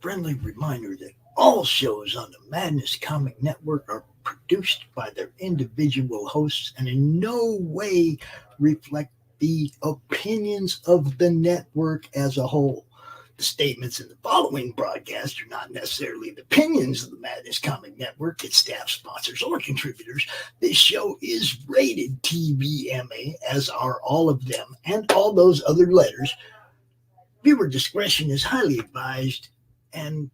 friendly reminder that all shows on the Madness Comic Network are produced by their individual hosts and in no way reflect the opinions of the network as a whole. The statements in the following broadcast are not necessarily the opinions of the Madness Comic Network, its staff, sponsors, or contributors. This show is rated TVMA, as are all of them and all those other letters. Viewer discretion is highly advised. And,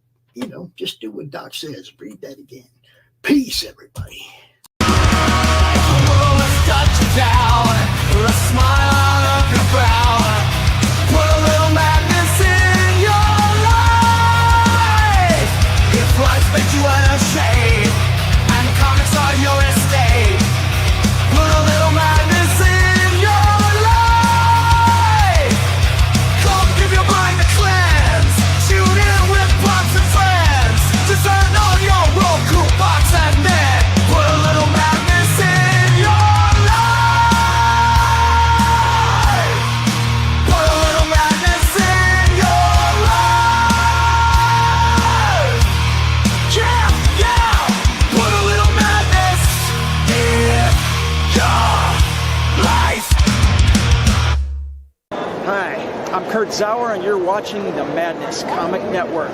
just do what Doc says. Read that again. Peace, everybody. Make you unashamed, and comics are your estate. Put a little madness in your life. Come give your mind a cleanse. Tune in with pops and friends. Just turn on your Roku box and then put a little madness in your life. Put a little madness in your life. Put a little madness in your life. Hi, I'm Kurtzauer, and you're watching the Madness Comic Network.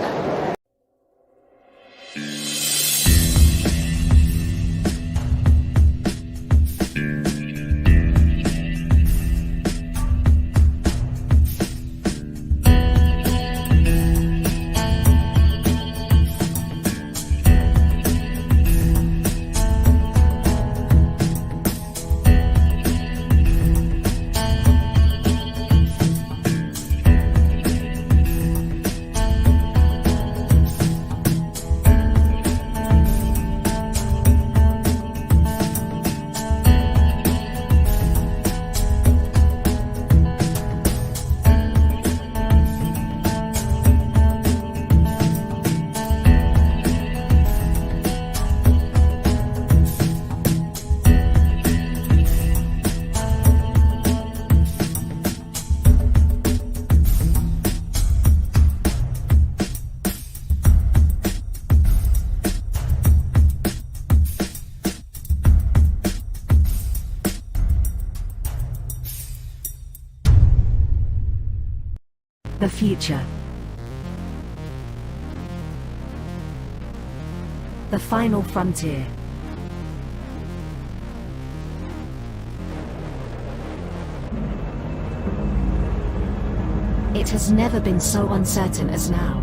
The future. The final frontier. It has never been so uncertain as now.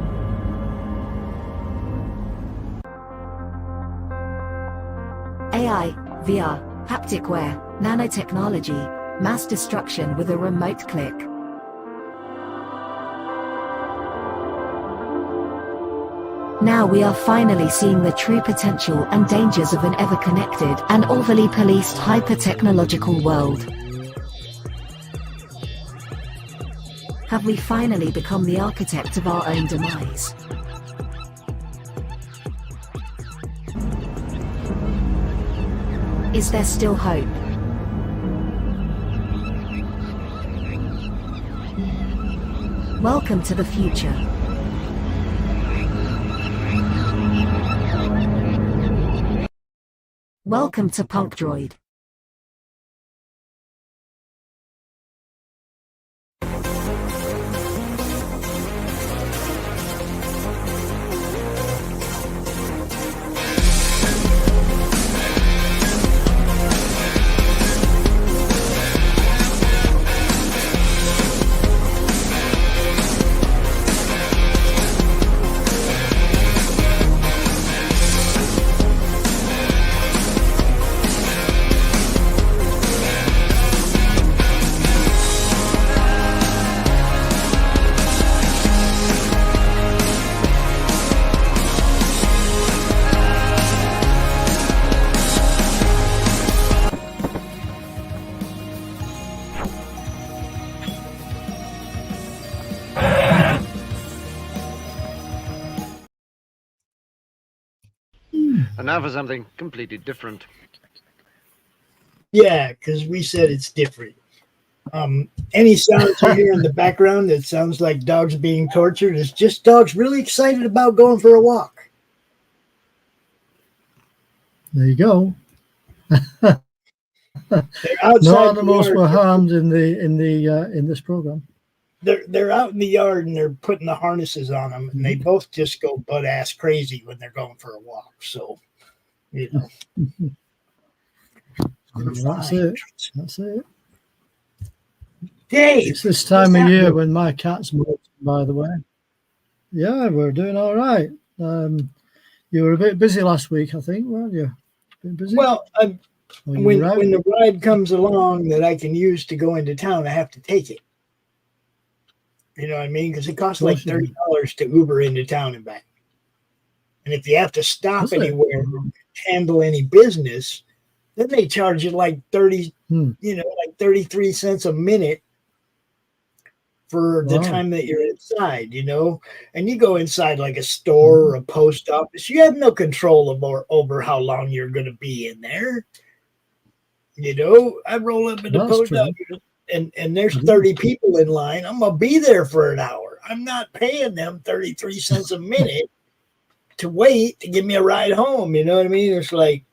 AI, VR, haptic wear, nanotechnology, mass destruction with a remote click. Now we are finally seeing the true potential and dangers of an ever-connected and overly policed hyper-technological world. Have we finally become the architect of our own demise? Is there still hope? Welcome to the future. Welcome to Punk Droid. And now for something completely different. Yeah, because we said it's different. Any sounds you hear in the background that sounds like dogs being tortured is just dogs really excited about going for a walk. There you go. They're outside No animals the were yard. harmed in this program. They're out in the yard and they're putting the harnesses on them, and they both just go butt ass crazy when they're going for a walk. So, you know, That's it. That's it. Dave, It's this time of year when my cat's molting, by the way. Yeah, we're doing all right. You were a bit busy last week, I think, weren't you? Been busy? Well, Or you when were out? the ride comes along that I can use to go into town, I have to take it. You know what I mean? Because it costs like $30 to Uber into town and back. And if you have to stop Is it? anywhere and handle any business, then they charge you like 33 cents a minute for the Wow. time that you're inside, you know. And you go inside like a store or a post office, you have no control over how long you're going to be in there. You know, I roll up in the That's post true. office and there's 30 people in line. I'm going to be there for an hour. I'm not paying them 33 cents a minute to wait to give me a ride home. You know what I mean? It's like,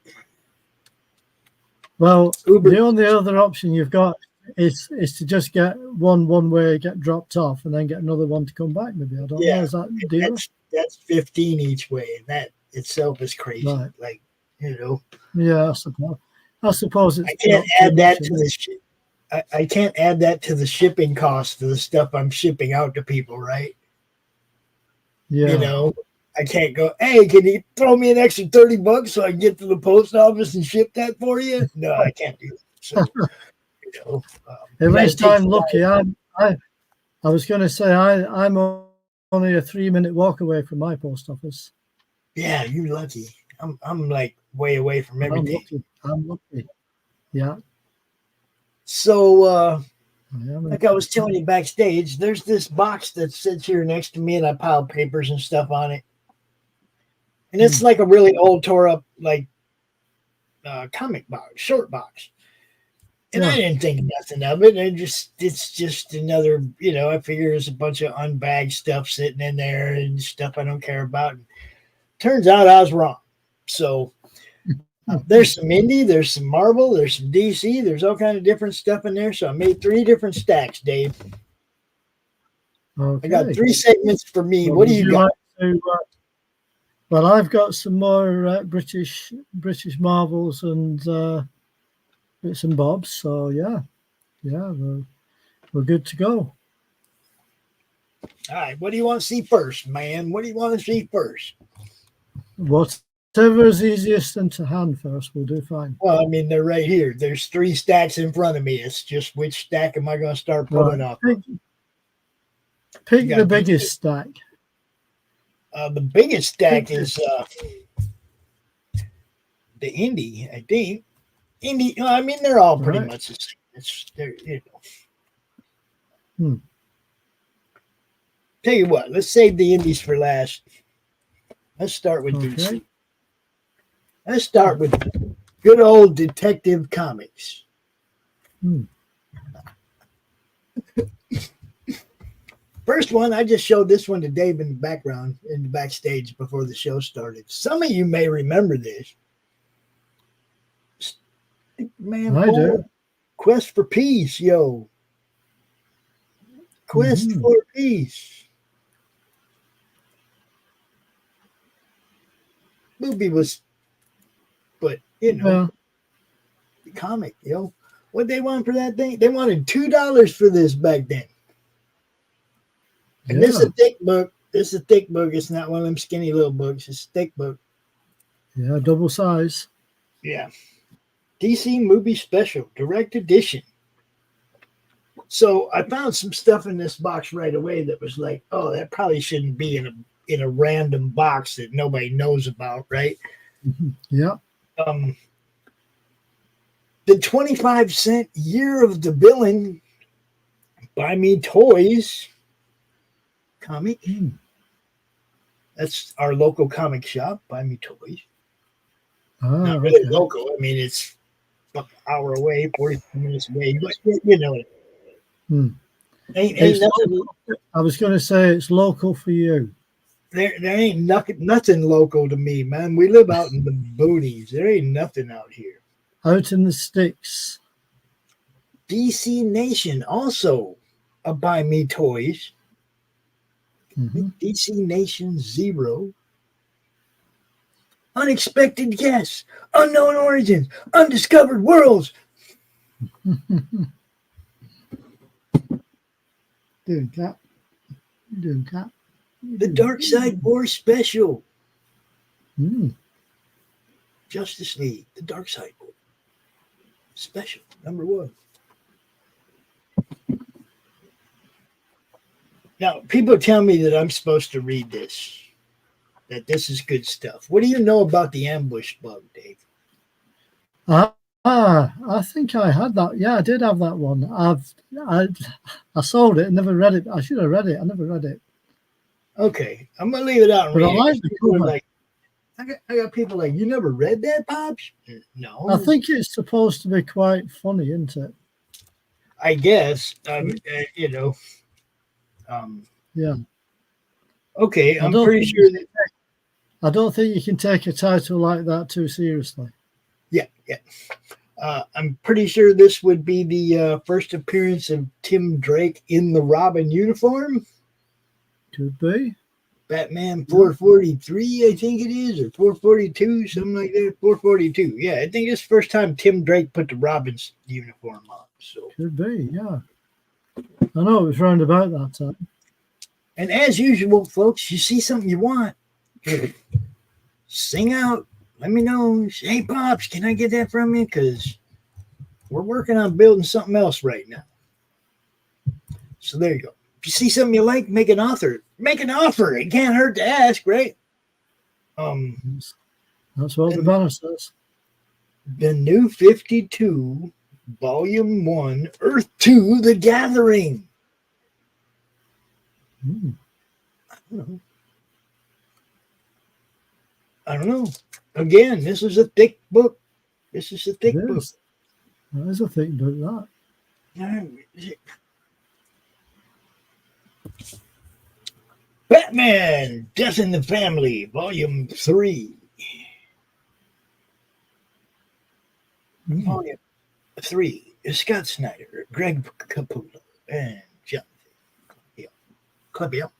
Well, Uber. the only other option you've got is to just get one way, get dropped off, and then get another one to come back. Maybe I don't know. Is that deal? That's 15 each way, and that itself is crazy. Right. Like, you know, Yeah, I suppose it's. I can't not add too that much, to is the I can't add that to the shipping cost of the stuff I'm shipping out to people, right? it? Yeah. You know, I can't go, hey, can you throw me an extra $30 so I can get to the post office and ship that for you? No, I can't do that. So, you know, At least that takes I'm lucky. I was going to say I'm only a 3-minute walk away from my post office. Yeah, you're lucky. I'm like way away from everything. I'm lucky. Yeah. So, Yeah, like I was telling you backstage, there's this box that sits here next to me, and I pile papers and stuff on it. And it's like a really old, tore up, like comic box, short box. And I didn't think nothing of it. And it's just another, you know, I figure there's a bunch of unbagged stuff sitting in there and stuff I don't care about. And turns out I was wrong. So there's some indie, there's some Marvel, there's some DC, there's all kind of different stuff in there. So I made 3 different stacks, Dave. Okay. I got 3 segments for me. Well, what do you got? Well, I've got some more British Marvels and bits and bobs. So yeah, we're good to go. All right, what do you want to see first, man? What do you want to see first? Whatever is easiest and to hand first, we'll do fine. Well, I mean, they're right here. There's 3 stacks in front of me. It's just which stack am I going to start pulling off? Pick the biggest stack. The biggest stack is the indie, I think. Indie, I mean, they're all pretty much the same. They're, you know. Tell you what, let's save the indies for last. Let's start with DC. Let's start with good old Detective Comics. First one, I just showed this one to Dave in the background, in the backstage before the show started. Some of you may remember this. Man, I do. Quest for Peace, yo. Quest for Peace. Movie was, but you know, the comic, yo. What they want for that thing? They wanted $2 for this back then. And this is a thick book. This is a thick book. It's not one of them skinny little books. It's a thick book. Yeah, double size. Yeah. DC Movie Special, Direct Edition. So I found some stuff in this box right away that was like, oh, that probably shouldn't be in a random box that nobody knows about, right? Yeah. The 25-cent Year of the Villain, Buy Me Toys comic. That's our local comic shop, Buy Me Toys. Not really local. I mean, it's about an hour away, 45 minutes away, but you know it. Hmm. Ain't It's nothing. local. I was going to say it's local for you. There ain't nothing local to me, man. We live out in the boonies. There ain't nothing out here. Out in the sticks. DC Nation also a Buy Me Toys. Mm-hmm. DC Nation 0. Unexpected guests, unknown origins, undiscovered worlds. Doing that. Doing that. The Dark Side War Special. Mm. Justice League, The Dark Side War Special, #1. Now, people tell me that I'm supposed to read this, that this is good stuff. What do you know about the ambush bug, Dave? I think I had that. Yeah, I did have that one. I sold it and never read it. I should have read it. I never read it. Okay, I'm gonna leave it out and But read I it. like the People are cover. like, I got people like, you never read that, Pops? No. I think it's supposed to be quite funny, isn't it? I guess. Yeah. Okay, I I'm don't pretty think sure that. I don't think you can take a title like that too seriously. Yeah. I'm pretty sure this would be the first appearance of Tim Drake in the Robin uniform. Could be. Batman 443, I think it is, or 442, something like that. 442. Yeah, I think it's the first time Tim Drake put the Robin's uniform on. So, Could be, yeah. I know it was round about that time. and as usual, folks, you see something you want, sing out. Let me know. Say, hey, Pops, can I get that from you? Because we're working on building something else right now. So there you go. If you see something you like, make an offer. Make an offer. It can't hurt to ask, right? That's what the banner says. The New 52, Volume 1, Earth 2, The Gathering. I don't know. Again, this is a thick book. This is a thick book. That is a thick book, that. Batman, Death in the Family, Volume 3. Volume 3. Scott Snyder, Greg Capullo, and Jonathan Clapio.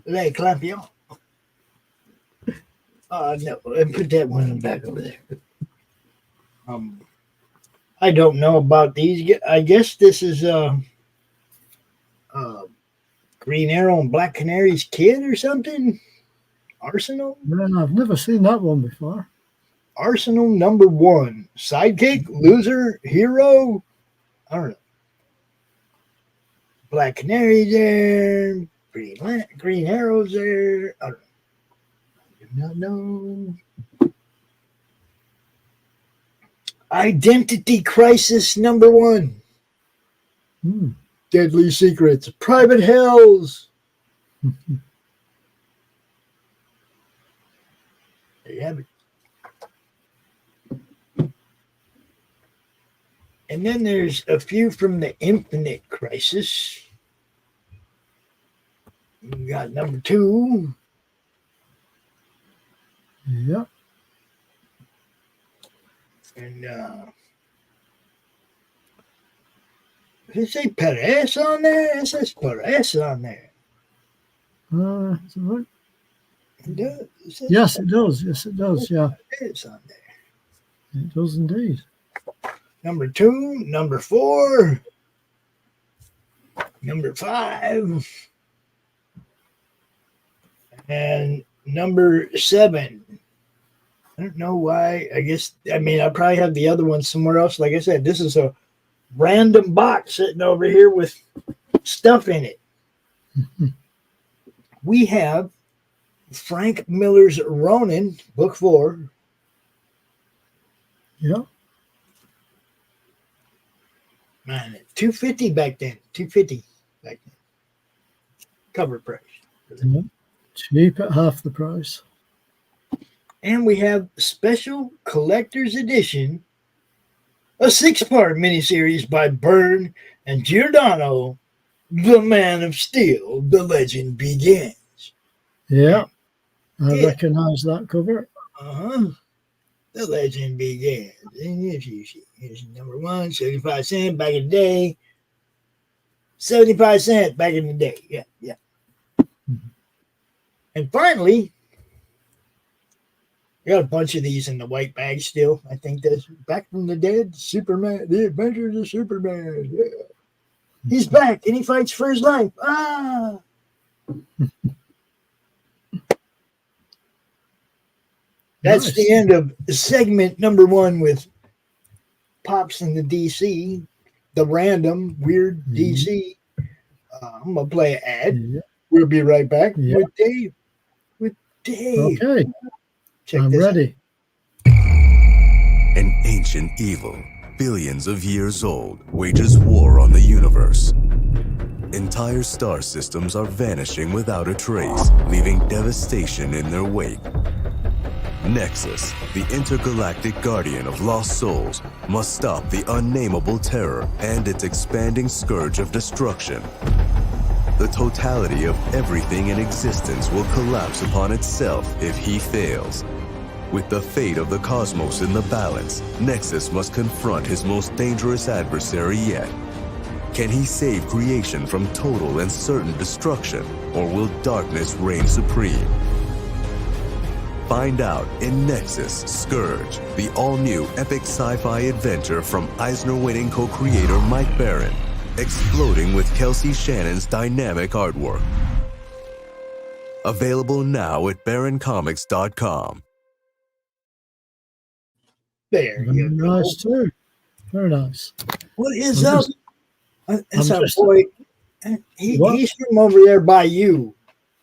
Lay Clapio. No, and put that one back over there. I don't know about these. I guess this is Green Arrow and Black Canary's kid or something. Arsenal. Man, I've never seen that one before. Arsenal #1. Sidekick, loser, hero. I don't know. Black Canary there. Green Arrow's there. I don't know. I do not know. Identity Crisis #1. Deadly Secrets. Private Hells. There you have it. And then there's a few from the Infinite Crisis. We got #2. Yep. And does it say Perez on there? It says Perez on there. Is it right? It does. It says Yes, it does. Yes, it does. Yeah, Perez on there. it does indeed. #2, #4, #5, and #7. I don't know why. I probably have the other one somewhere else. Like I said, this is a random box sitting over here with stuff in it. We have Frank Miller's Ronin, book 4. Yeah. Man, $250 back then. $250 back then. Cover price. Yeah. Cheap at half the price. And we have special collector's edition a 6-part miniseries by Byrne and Giordano, The Man of Steel, The Legend Begins. Yeah, I Yeah. recognize that cover. Uh-huh. The Legend Begins. And here's number 1, 75 cents back in the day. 75 cents back in the day. Yeah, yeah. And finally, I got a bunch of these in the white bag still. I think that's Back from the Dead, Superman, The Adventures of Superman. Yeah. He's back and he fights for his life. Ah. That's Nice. the end of segment number 1 with Pops in the DC, the random weird DC. I'm gonna play an ad. Yeah. We'll be right back Yeah. with Dave. With Dave. Okay, Check I'm this out. ready. An ancient evil, billions of years old, wages war on the universe. Entire star systems are vanishing without a trace, leaving devastation in their wake. Nexus, the intergalactic guardian of lost souls, must stop the unnameable terror and its expanding scourge of destruction. The totality of everything in existence will collapse upon itself if he fails. With the fate of the cosmos in the balance, Nexus must confront his most dangerous adversary yet. Can he save creation from total and certain destruction, or will darkness reign supreme? Find out in Nexus Scourge, the all-new epic sci-fi adventure from Eisner-winning co-creator Mike Baron, exploding with Kelsey Shannon's dynamic artwork. Available now at baroncomics.com. There Very you go. nice too. Very nice. What is I'm up? just- It's I'm our just- boy. What? He's from over there by you.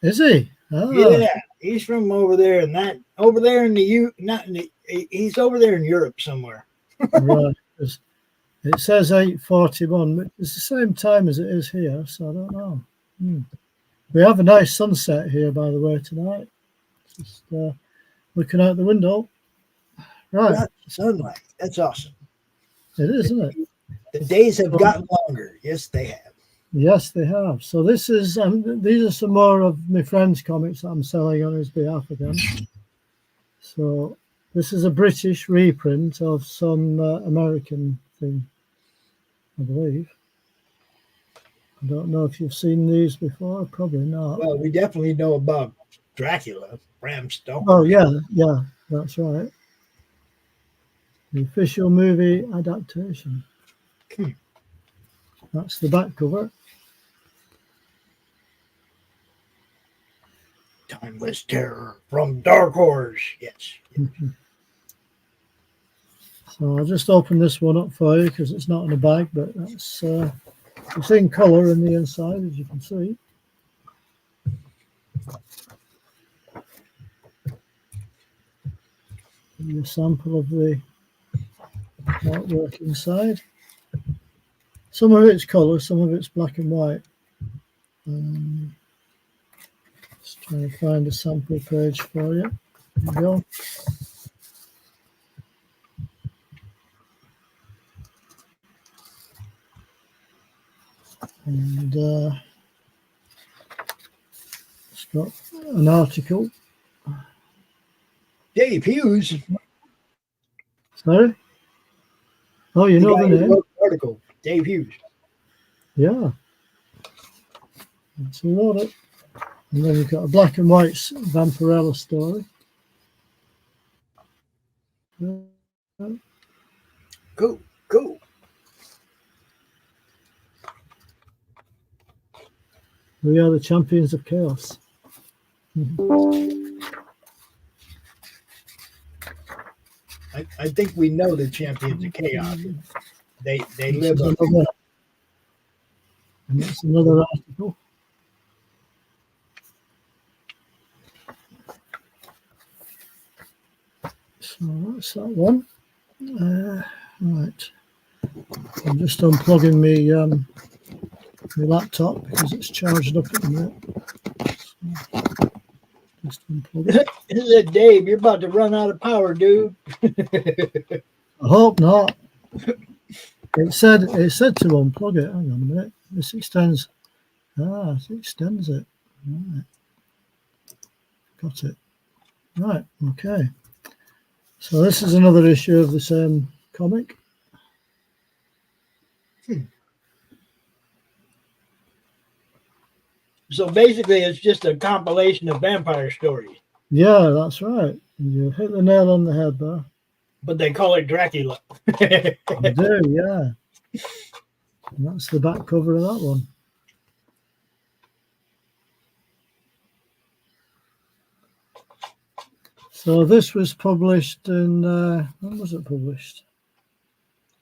Is he? Ah, Yeah, he's from over there and that over there in the not in the, he's over there in Europe somewhere. right. It says 8:41, but it's the same time as it is here, so I don't know. We have a nice sunset here, by the way, tonight. Just looking out the window. Right, Got sunlight. That's awesome. it is, isn't it? The days have gotten longer. Yes, they have. Yes, they have. So this is these are some more of my friend's comics that I'm selling on his behalf again. So this is a British reprint of some American thing, I believe. I don't know if you've seen these before. Probably not. Well, we definitely know about Dracula, Bram Stoker. Oh yeah, that's right. The official movie adaptation. That's the back cover. Timeless Terror from Dark Horse. Yes. So I'll just open this one up for you because it's not in a bag, but that's it's in colour in the inside, as you can see. Give you a sample of the artwork inside. Some of it's colour, some of it's black and white. Just trying to find a sample page for you. There we go. And it's got an article. Dave Hughes. Sorry? Oh, you know guy the who name? wrote the article. Dave Hughes. Yeah. That's a lot of it. And then you've got a black and white Vampirella story. Cool. We are the champions of chaos. I think we know the champions of chaos. They live This is up. another- and that's another article. So that's that one. Right. I'm just unplugging my laptop because it's charged up at the minute. So just unplug it. Is it Dave? You're about to run out of power, dude. I hope not. It said to unplug it. Hang on a minute. This extends. It extends it. Right. Got it. Right. Okay. So this is another issue of the same comic. So basically, it's just a compilation of vampire stories. Yeah, that's right. You hit the nail on the head there. But they call it Dracula. You do, yeah. And that's the back cover of that one. So this was published in, when was it published?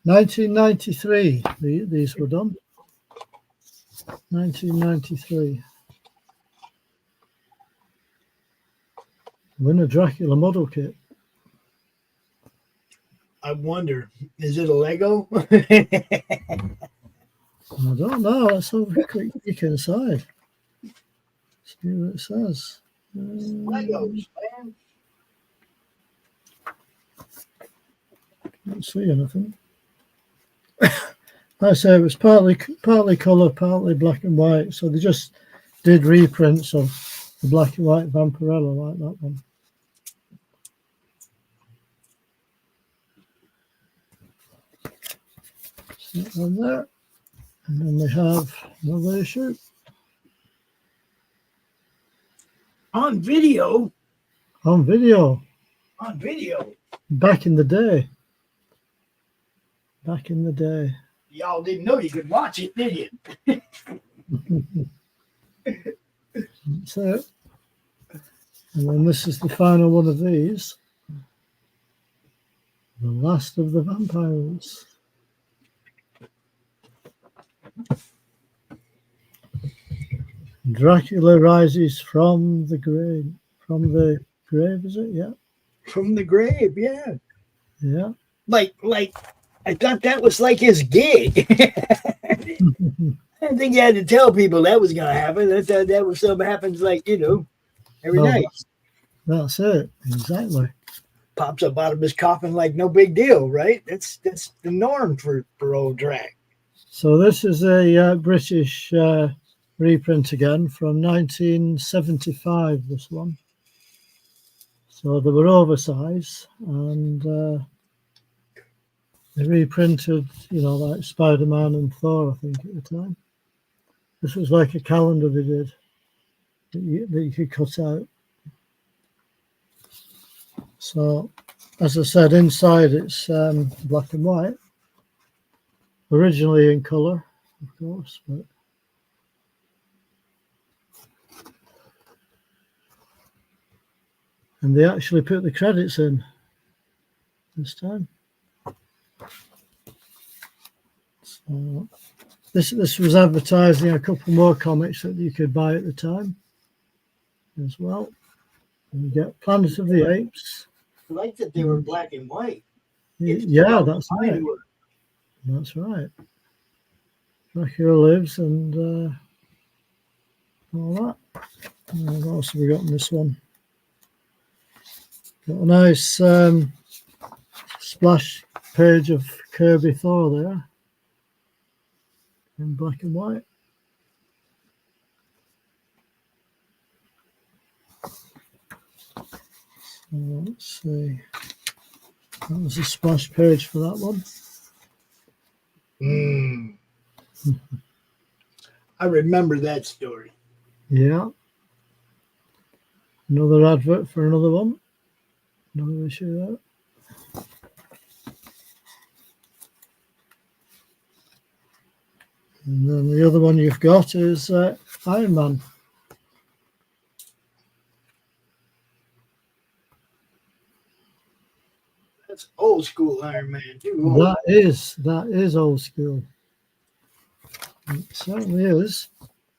1993. These were done. 1993. Win a Dracula model kit. I wonder, is it a Lego? I don't know. Let's have a quick peek inside. See what it says. Legos, man. Don't see anything. I say it was partly colour, partly black and white. So they just did reprints of the black and white Vampirella like that one. So that one there. And then we have another issue. On video. On video. On video. Back in the day. Back in the day. Y'all didn't know you could watch it, did you? That's it. And then this is the final one of these. The Last of the Vampires. Dracula rises from the grave. From the grave, is it? Yeah. From the grave, yeah. Yeah. Like, I thought that was like his gig. I didn't think you had to tell people that was going to happen. I thought that was something happens like, every night. That's it. Exactly. Pops up out of his coffin like no big deal, right? That's the norm for old Drac. So this is a British reprint again from 1975, this one. So they were oversized and they reprinted, like Spider-Man and Thor, I think, at the time. This was like a calendar they did that you could cut out. So, as I said, inside it's black and white. Originally in colour, of course, but and they actually put the credits in this time. So this was advertising a couple more comics that you could buy at the time as well. And you get Planet of the Apes. I like that they were black and white. Yeah, that's right. That's right. Dracula lives and all that. And what else have we got in this one? Got a nice splash page of Kirby Thor there in black and white. So let's see. That was a splash page for that one. I remember that story. Yeah. Another advert for another one. Another issue there. And then the other one you've got is Iron Man. That's old school Iron Man too. That is old school. It certainly is.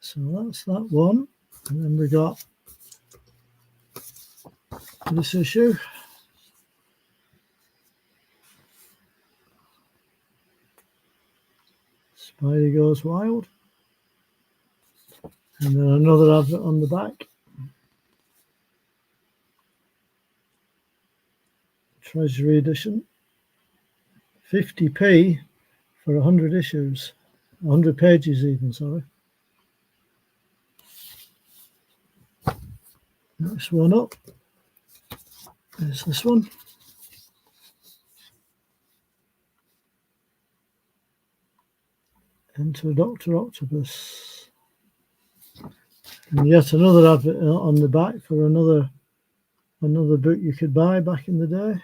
So that's that one. And then we got this issue. Spidey Goes Wild. And then another advert on the back. Treasury edition. 50p for 100 issues, 100 pages even, sorry. Next one up is this one. Enter Dr. Octopus. And yet another advert on the back for another book you could buy back in the day.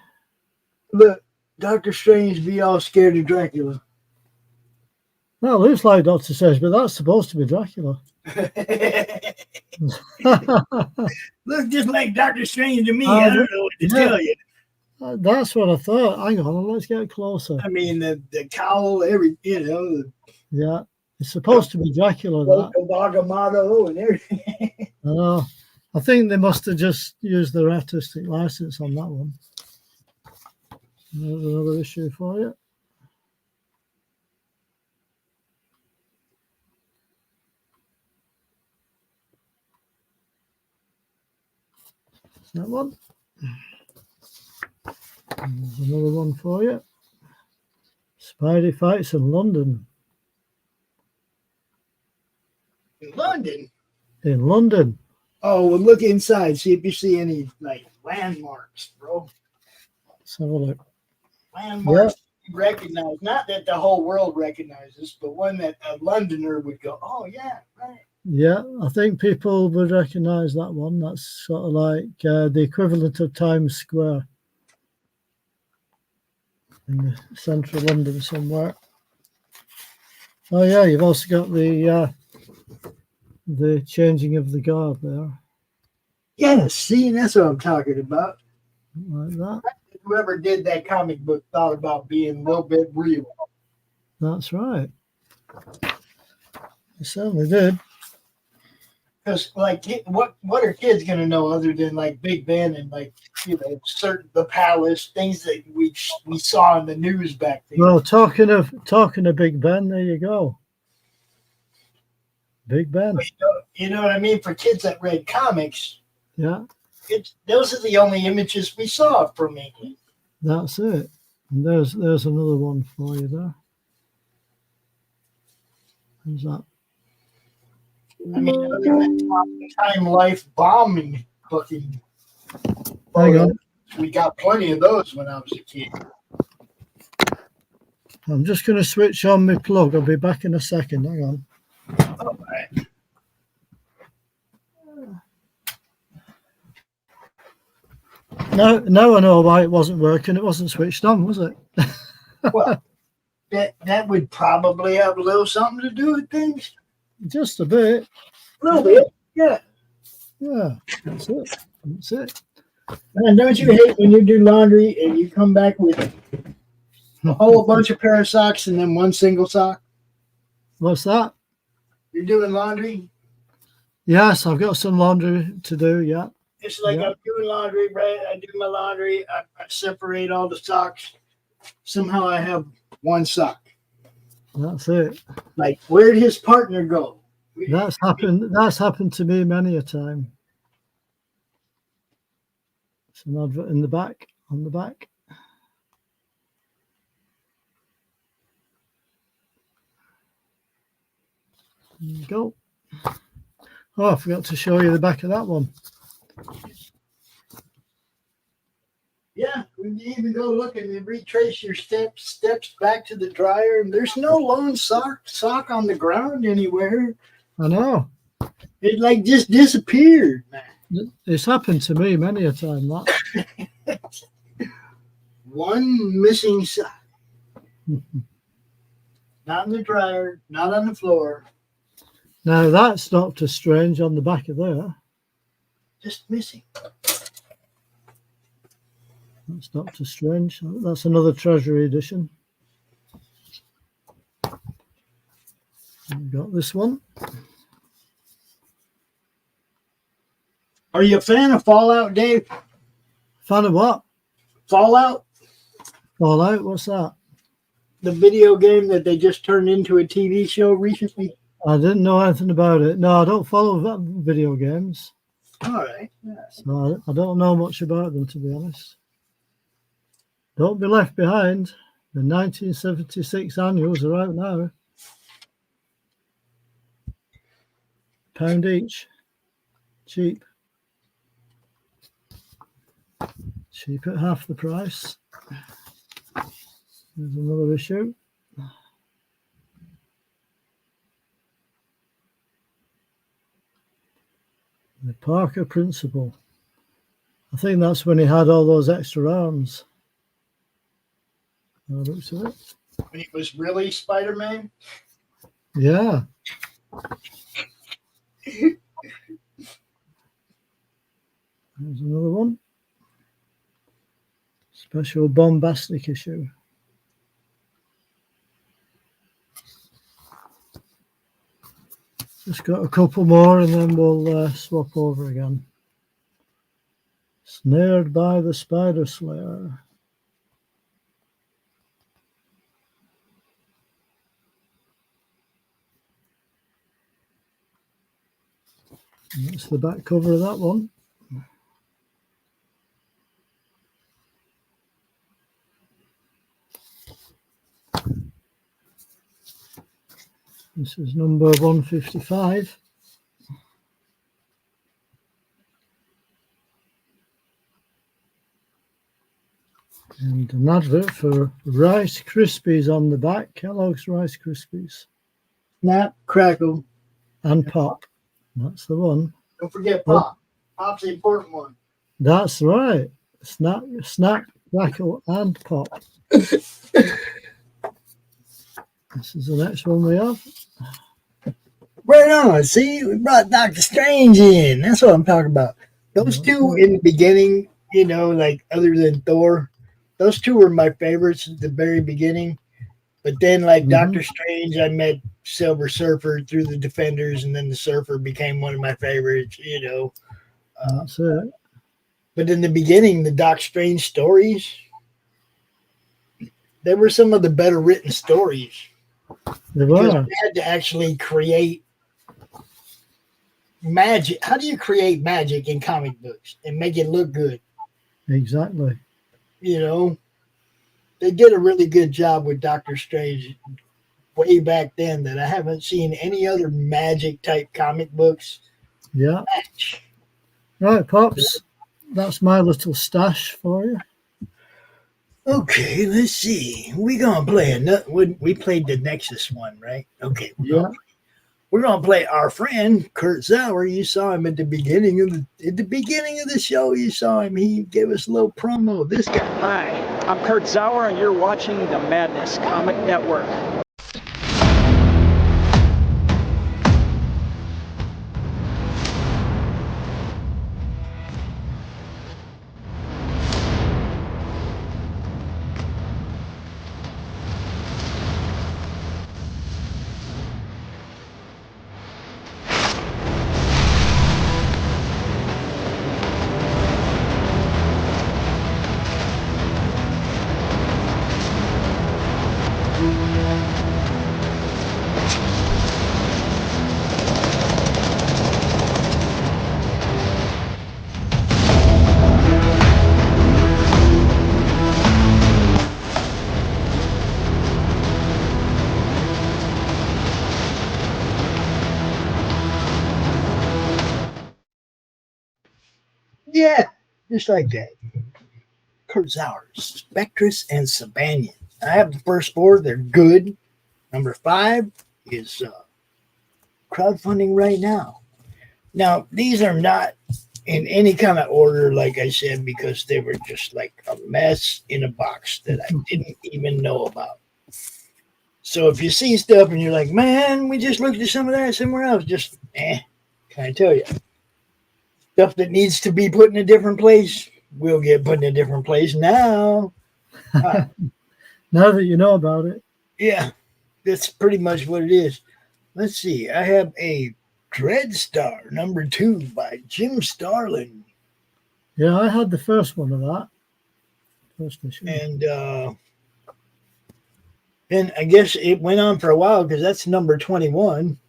Look, Doctor Strange be all scared of Dracula. That looks like Doctor Strange, but that's supposed to be Dracula. Look just like Doctor Strange to me. I don't know what to tell you. That's what I thought. Hang on, let's get closer. I mean, the cowl, Yeah, it's supposed to be Dracula. That. And everything. I think they must have just used their artistic license on that one. There's another issue for you. That one. There's another one for you. Spidey fights in London. In London? In London. Oh, well, look inside. See if you see any, like, landmarks, bro. Let's have a look. Landmarks you recognize. Not that the whole world recognizes, but one that a Londoner would go, oh, yeah, right. Yeah, I think people would recognize that one. That's sort of like the equivalent of Times Square in the central London somewhere. Oh yeah, you've also got the changing of the guard there. Yeah, see, that's what I'm talking about. Like that. Whoever did that comic book thought about being a little bit real. That's right. They certainly did. Because, like, what are kids going to know other than, like, Big Ben and, like, certain the Palace, things that we saw in the news back then. Well, talking of Big Ben, there you go. Big Ben. You know what I mean? For kids that read comics, yeah, those are the only images we saw from England. That's it. And there's another one for you there. Who's that? I mean, other than Time Life bombing fucking. Hang on. We got plenty of those when I was a kid. I'm just going to switch on my plug. I'll be back in a second. Hang on. All right. Now I know why it wasn't working. It wasn't switched on, was it? Well, that would probably have a little something to do with things. Just a bit. A little bit, yeah. Yeah, that's it. That's it. Man, don't you hate when you do laundry and you come back with a whole bunch of pair of socks and then one single sock? What's that? You're doing laundry? Yes, I've got some laundry to do, yeah. It's like I'm doing laundry, right? I do my laundry. I separate all the socks. Somehow I have one sock. That's it. Like, where'd his partner go? That's happened to me many a time. It's an advert in the back, on the back. There you go. Oh, I forgot to show you the back of that one. Yeah, when you even go look and retrace your steps back to the dryer, and there's no lone sock on the ground anywhere. I know. It like just disappeared, man. It's happened to me many a time, that. One missing sock. Not in the dryer, not on the floor. Now that's Doctor Strange on the back of there. Just missing. That's Doctor Strange. That's another Treasury edition. We've got this one. Are you a fan of Fallout, Dave? Fan of what? Fallout? Fallout? What's that? The video game that they just turned into a TV show recently? I didn't know anything about it. No, I don't follow video games. All right. Yeah. So I don't know much about them, to be honest. Don't be left behind. The 1976 annuals are out now. £1 each. Cheap. Cheap at half the price. There's another issue. The Parker Principle. I think that's when he had all those extra arms. Looks at it. When he was really Spider-Man? Yeah. There's another one. Special bombastic issue. Just got a couple more and then we'll swap over again. Snared by the Spider Slayer. That's the back cover of that one. This is number 155. And an advert for Rice Krispies on the back. Kellogg's Rice Krispies. Snap, crackle, And Pop. That's the one. Don't forget Pop. Pop's the important one. That's right. Snap, crackle, and pop. This is the next one we have. Right on. See, we brought Doctor Strange in. That's what I'm talking about. Those two in the beginning, you know, like other than Thor, those two were my favorites at the very beginning. But then, like Doctor Strange, I met Silver Surfer through the Defenders, and then the Surfer became one of my favorites, you know. That's it. But in the beginning, the Doc Strange stories, they were some of the better written stories. They Because were. we had to actually create magic. How do you create magic in comic books and make it look good? Exactly. You know, they did a really good job with Doctor Strange way back then that I haven't seen any other magic type comic books Yeah. match. Right, Pops. That's my little stash for you. Okay, let's see. We gonna play another. We played the Nexus one, right? Okay, we're gonna play our friend Kurt Zauer. You saw him at the beginning of the show. You saw him. He gave us a little promo. This guy. Hi, I'm Kurt Zauer, and you're watching the Madness Comic Network. Yeah, just like that. Kurt Zauer, Spectrus and Sabanian. I have the first four. They're good. Number 5 is crowdfunding right now. Now, these are not in any kind of order, like I said, because they were just like a mess in a box that I didn't even know about. So if you see stuff and you're like, man, we just looked at some of that somewhere else, just, can I tell you? Stuff that needs to be put in a different place will get put in a different place now. Now that you know about it. Yeah, that's pretty much what it is. Let's see. I have a Dreadstar number 2 by Jim Starlin. Yeah, I had the first one of that. First issue. And I guess it went on for a while because that's number 21.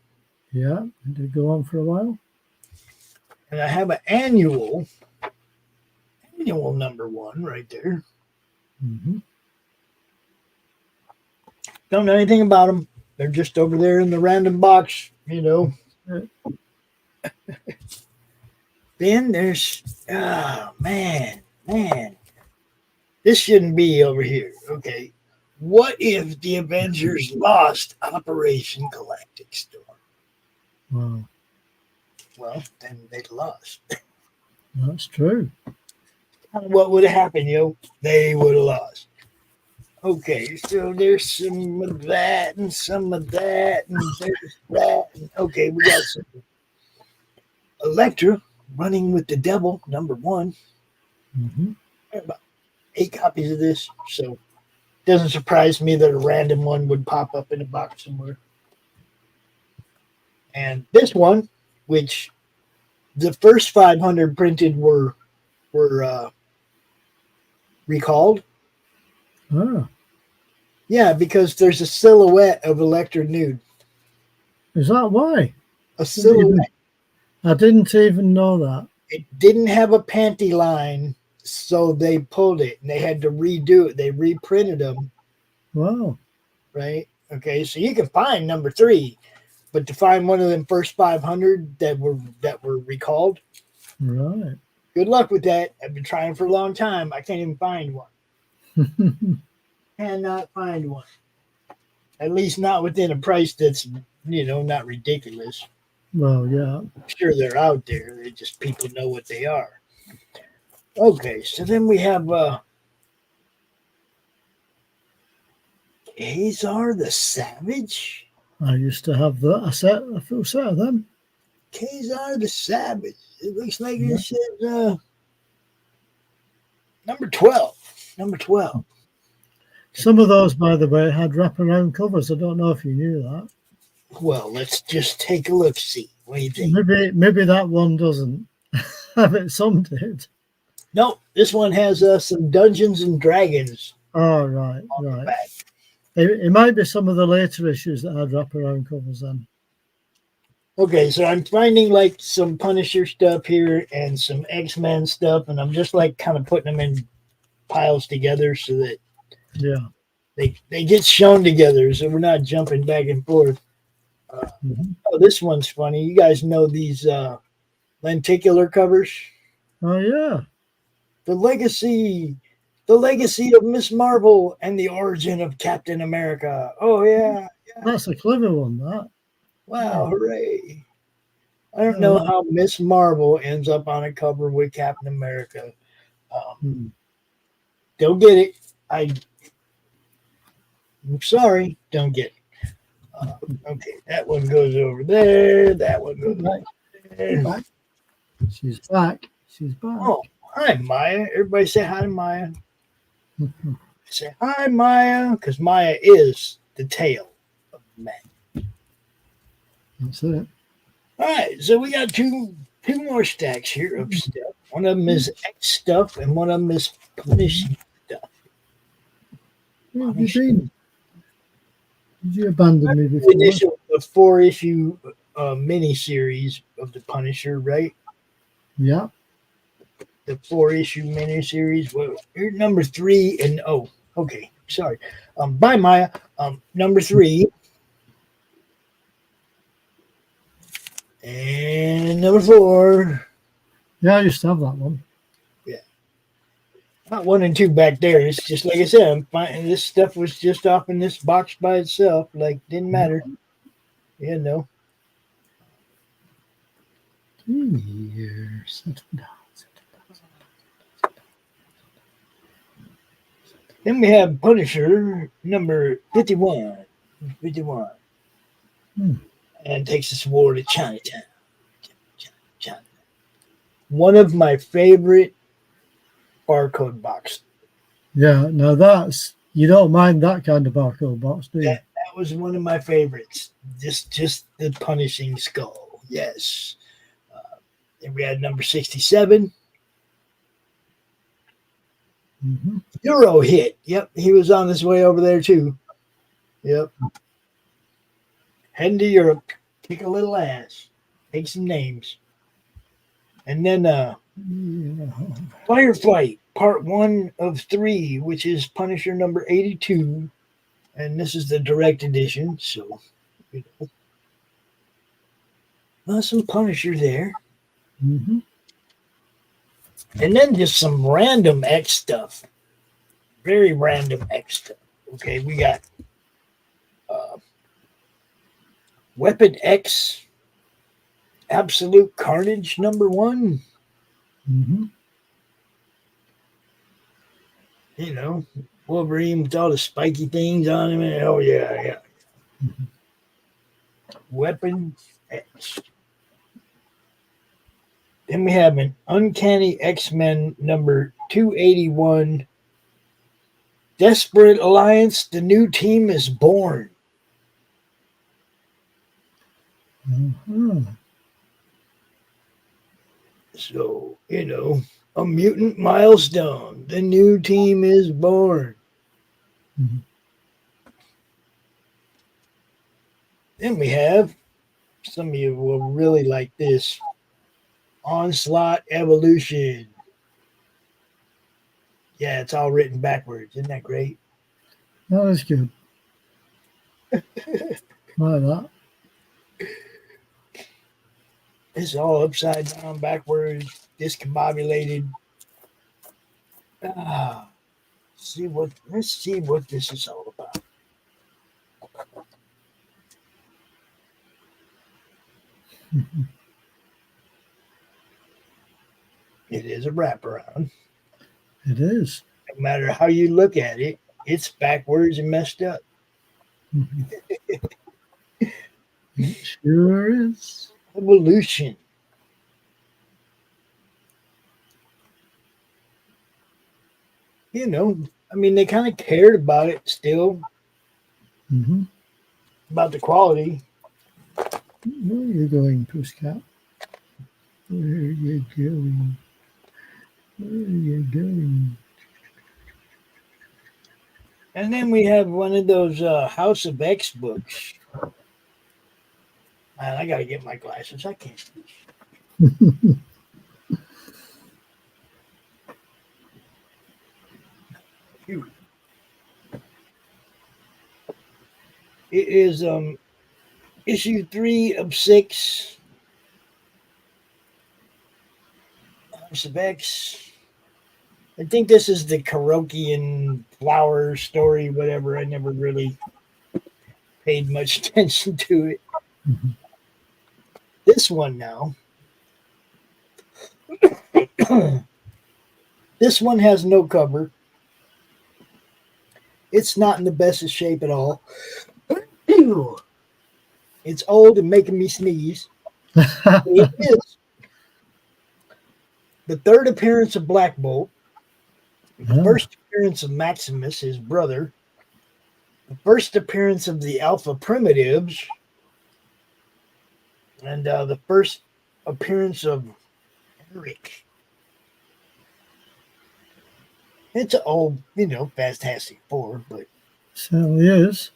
Yeah, it did go on for a while. And I have an annual number 1 right there. Mm-hmm. Don't know anything about them. They're just over there in the random box, you know. Then there's, oh, man. This shouldn't be over here. Okay. What if the Avengers lost Operation Galactic Storm? Wow. Well, then they'd lost. That's true. What would have happened, They would have lost. Okay, so there's some of that and some of that and there's that. Okay, we got some Elektra running with the devil, #1. Mm-hmm. About 8 copies of this, so it doesn't surprise me that a random one would pop up in a box somewhere. And this one, which the first 500 printed were recalled. Ah, Yeah, because there's a silhouette of Elektra nude. is that why? A silhouette. I didn't even know that. It didn't have a panty line, so they pulled it and they had to redo it. They reprinted them, Wow. right? Okay, so you can find #3, but to find one of them first 500 that were recalled, Right. good luck with that. I've been trying for a long time. I can't even find one. Cannot find one. At least not within a price that's, not ridiculous. Well, yeah. I'm sure they're out there. They just, people know what they are. Okay, so then we have Khazar the Savage. I used to have a full set of them. Khazar the Savage. It looks like it says number 12. Number 12. Some of those, by the way, had wraparound covers. I don't know if you knew that. Well, let's just take a look, see. What do you think? Maybe that one doesn't have it. Some did. No, this one has some Dungeons and Dragons. Oh, right. It might be some of the later issues that had wraparound covers then. Okay, so I'm finding like some Punisher stuff here and some X-Men stuff, and I'm just like kind of putting them in piles together so that they get shown together, so we're not jumping back and forth. Oh, this one's funny. You guys know these lenticular covers? Oh yeah, the legacy of Miss Marvel and the origin of Captain America. Oh yeah. That's a clever one. That. Wow, hooray. I don't know how Miss Marvel ends up on a cover with Captain America. Don't get it. I'm sorry, don't get it. Okay, that one goes over there. That one goes back there. She's back. Oh, hi, Maya. Everybody say hi to Maya. Say hi, Maya, because Maya is the tail of the man. That's it. All right, so we got two more stacks here of stuff. One of them is X stuff, and one of them is Punishing stuff. Where have you been? Did you abandon me before? The 4-issue mini-series of the Punisher, right? Yeah. The 4-issue mini-series. Well, you're number 3, and okay, sorry. Bye, Maya. Number 3. And number 4. Yeah, I used to have that one. Yeah. Not 1 and 2 back there. It's just like I said, I'm finding this stuff was just off in this box by itself. Like, didn't matter. You know. 3 years. Then we have Punisher number 51. 51. And takes this war to Chinatown. One of my favorite barcode boxes. Yeah, now you don't mind that kind of barcode box, do you? That was one of my favorites. Just the Punishing Skull. Yes. Then we had number 67. Euro hit. Yep, he was on his way over there too. Yep. Heading to Europe, kick a little ass, take some names. And then Firefight, part 1 of 3, which is Punisher number 82. And this is the direct edition, so you know. Some Punisher there. Mm-hmm. And then just some random X stuff. Very random X stuff. Okay, we got Weapon X Absolute Carnage #1. Mm-hmm. You know, Wolverine with all the spiky things on him. And, oh, yeah. Mm-hmm. Weapon X. Then we have an Uncanny X-Men #281. Desperate Alliance, the new team is born. Mm-hmm. So, you know, a mutant milestone. The new team is born. Mm-hmm. Then we have, some of you will really like this, Onslaught Evolution. Yeah, it's all written backwards. Isn't that great? That is good. Like that. It's all upside down, backwards, discombobulated. Let's see what this is all about. Mm-hmm. It is a wraparound. It is. No matter how you look at it, it's backwards and messed up. Mm-hmm. It sure is. Evolution. You know, I mean, they kind of cared about it still, Mm-hmm. about the quality. Where are you going, Pussycat? Where are you going? Where are you going? And then we have one of those House of X books. Man, I got to get my glasses. I can't see. Phew. It is issue 3 of 6. House of X. I think this is the Karokian flower story, whatever. I never really paid much attention to it. Mm-hmm. This one now. This one has no cover. It's not in the best of shape at all. It's old and making me sneeze. It is the third appearance of Black Bolt, the first appearance of Maximus, his brother, the first appearance of the Alpha Primitives, and the first appearance of Eric. It's an old, you know, Fantastic Four, but Certainly is.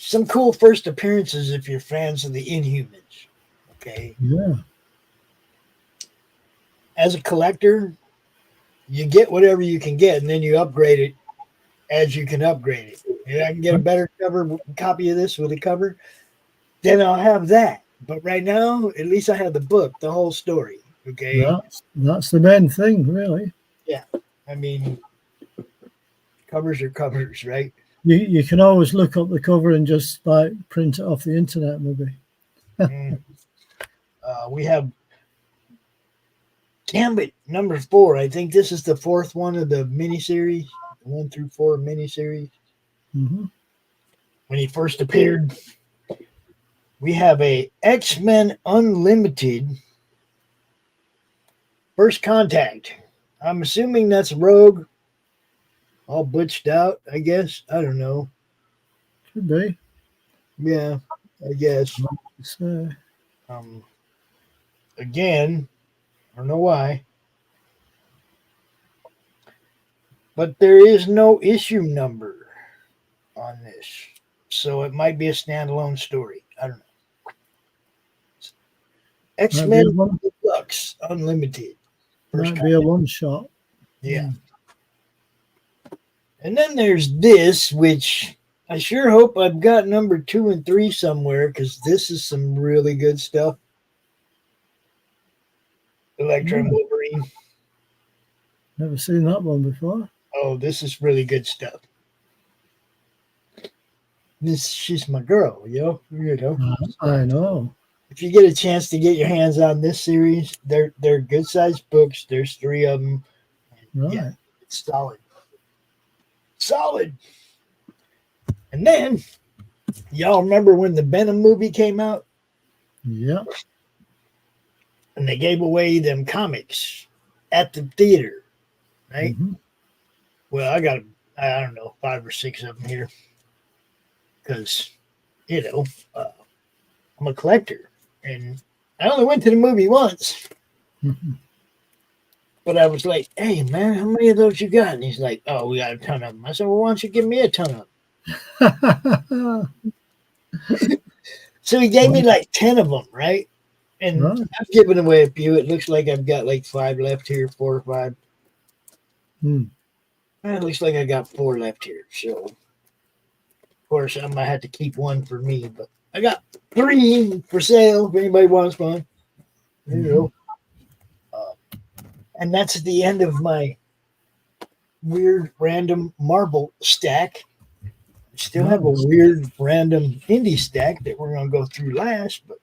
some cool first appearances if you're fans of the Inhumans. Okay. Yeah. As a collector, you get whatever you can get, and then you upgrade it as you can upgrade it. And I can get a better copy of this with a cover, then I'll have that. But right now, at least I have the book, the whole story. Okay. That's the main thing, really. Yeah. I mean, covers are covers, right? You can always look up the cover and just like print it off the internet, maybe. We have Gambit #4. I think this is the 4th one of the miniseries, 1 through 4 miniseries. Mm-hmm. When he first appeared, we have a X-Men Unlimited First Contact. I'm assuming that's Rogue, all butched out, I guess. I don't know. Could be. Yeah, I guess. So, Again, I don't know why, but there is no issue number on this, so it might be a standalone story. I don't know. X-Men Deluxe Unlimited. Might be a one shot. Yeah. And then there's this, which I sure hope I've got number 2 and 3 somewhere, because this is some really good stuff. Electra and Wolverine. Never seen that one before. Oh, this is really good stuff. She's my girl, you know. I know. If you get a chance to get your hands on this series, they're good sized books. There's 3 of them. Right. Yeah, it's solid. And then y'all remember when the Venom movie came out? Yeah. And they gave away them comics at the theater, right? Mm-hmm. Well, I got, I don't know, 5 or 6 of them here. Because, I'm a collector. And I only went to the movie once. Mm-hmm. But I was like, hey, man, how many of those you got? And he's like, oh, we got a ton of them. I said, well, why don't you give me a ton of them? So he gave me like 10 of them, right? And right. I've given away a few. It looks like I've got like 5 left here, 4 or 5. It looks like I got 4 left here. So, of course, I might have to keep 1 for me. But I got 3 for sale if anybody wants one. There you go. And that's the end of my weird random Marvel stack. I still have a weird random indie stack that we're going to go through last. But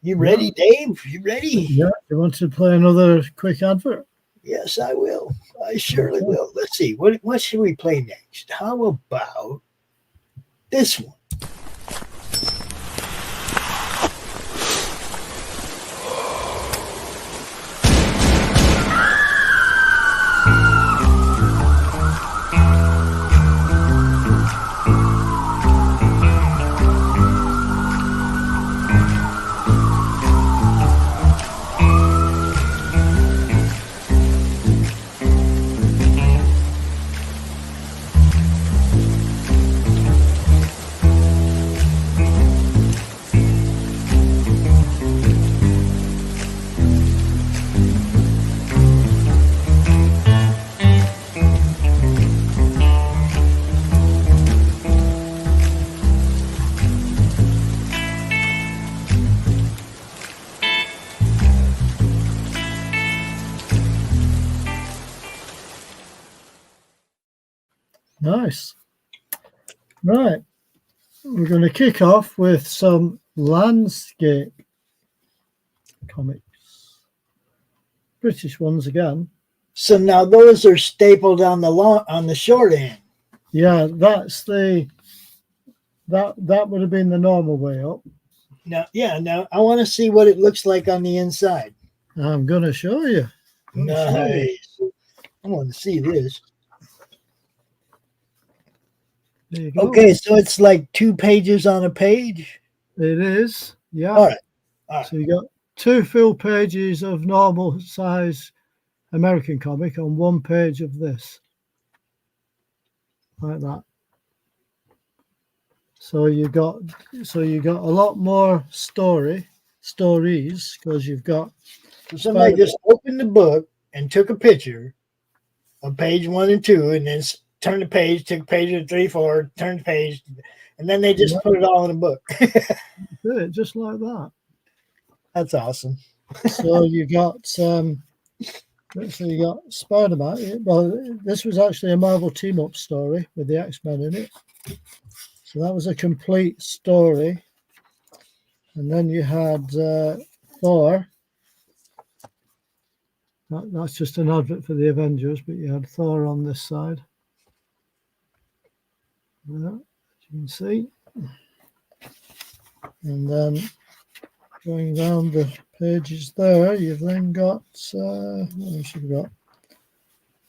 you ready, Dave? You ready? Yeah. You want to play another quick advert? Yes, I will. I surely will. Let's see. What should we play next? How about this one? Nice. Right. We're going to kick off with some landscape comics. British ones again. So now those are stapled on the short end. Yeah, that's that would have been the normal way up. Now I want to see what it looks like on the inside. I'm going to show you. Nice. I want to see this. There you go. Okay, so it's like 2 pages on a page. It is. Yeah. All right. So you got 2 full pages of normal size American comic on 1 page of this. Like that. So you got a lot more stories because you've got somebody just opened the book and took a picture of page 1 and 2 and then turned the page, took page 3, 4, turned the page, and then they just put it all in a book. Do it just like that. That's awesome. So you got you got Spider-Man. Well, this was actually a Marvel team-up story with the X-Men in it. So that was a complete story. And then you had Thor. That's just an advert for the Avengers, but you had Thor on this side. Yeah, as you can see. And then going down the pages there, you've then got, what else have you got?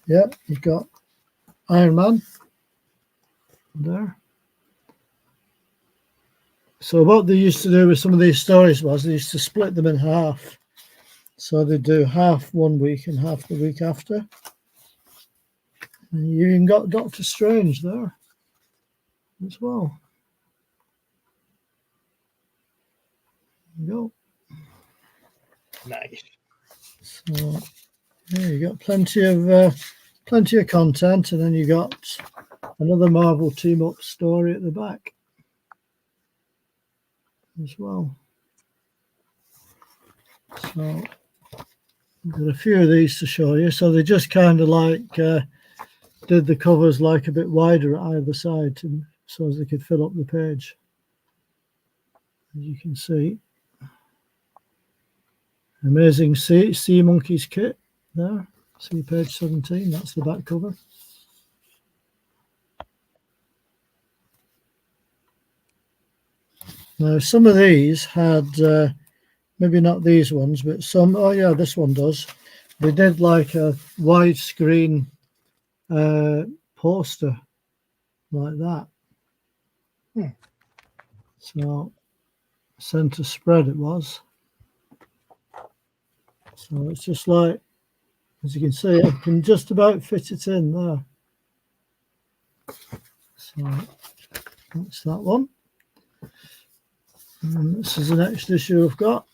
Yeah, you've got Iron Man there. So what they used to do with some of these stories was they used to split them in half. So they do half 1 week and half the week after. And you even got Doctor Strange there as well. There you go. Nice. So yeah, you got plenty of content, and then you got another Marvel team-up story at the back as well. So I've got a few of these to show you. So they just kind of like did the covers like a bit wider at either side so as they could fill up the page. As you can see. Amazing Sea Monkeys kit there. See page 17, that's the back cover. Now some of these had, maybe not these ones, but some, oh yeah, this one does. They did like a widescreen poster like that. So center spread it was. So it's just like, as you can see, I can just about fit it in there. So that's that one. And this is the next issue I've got.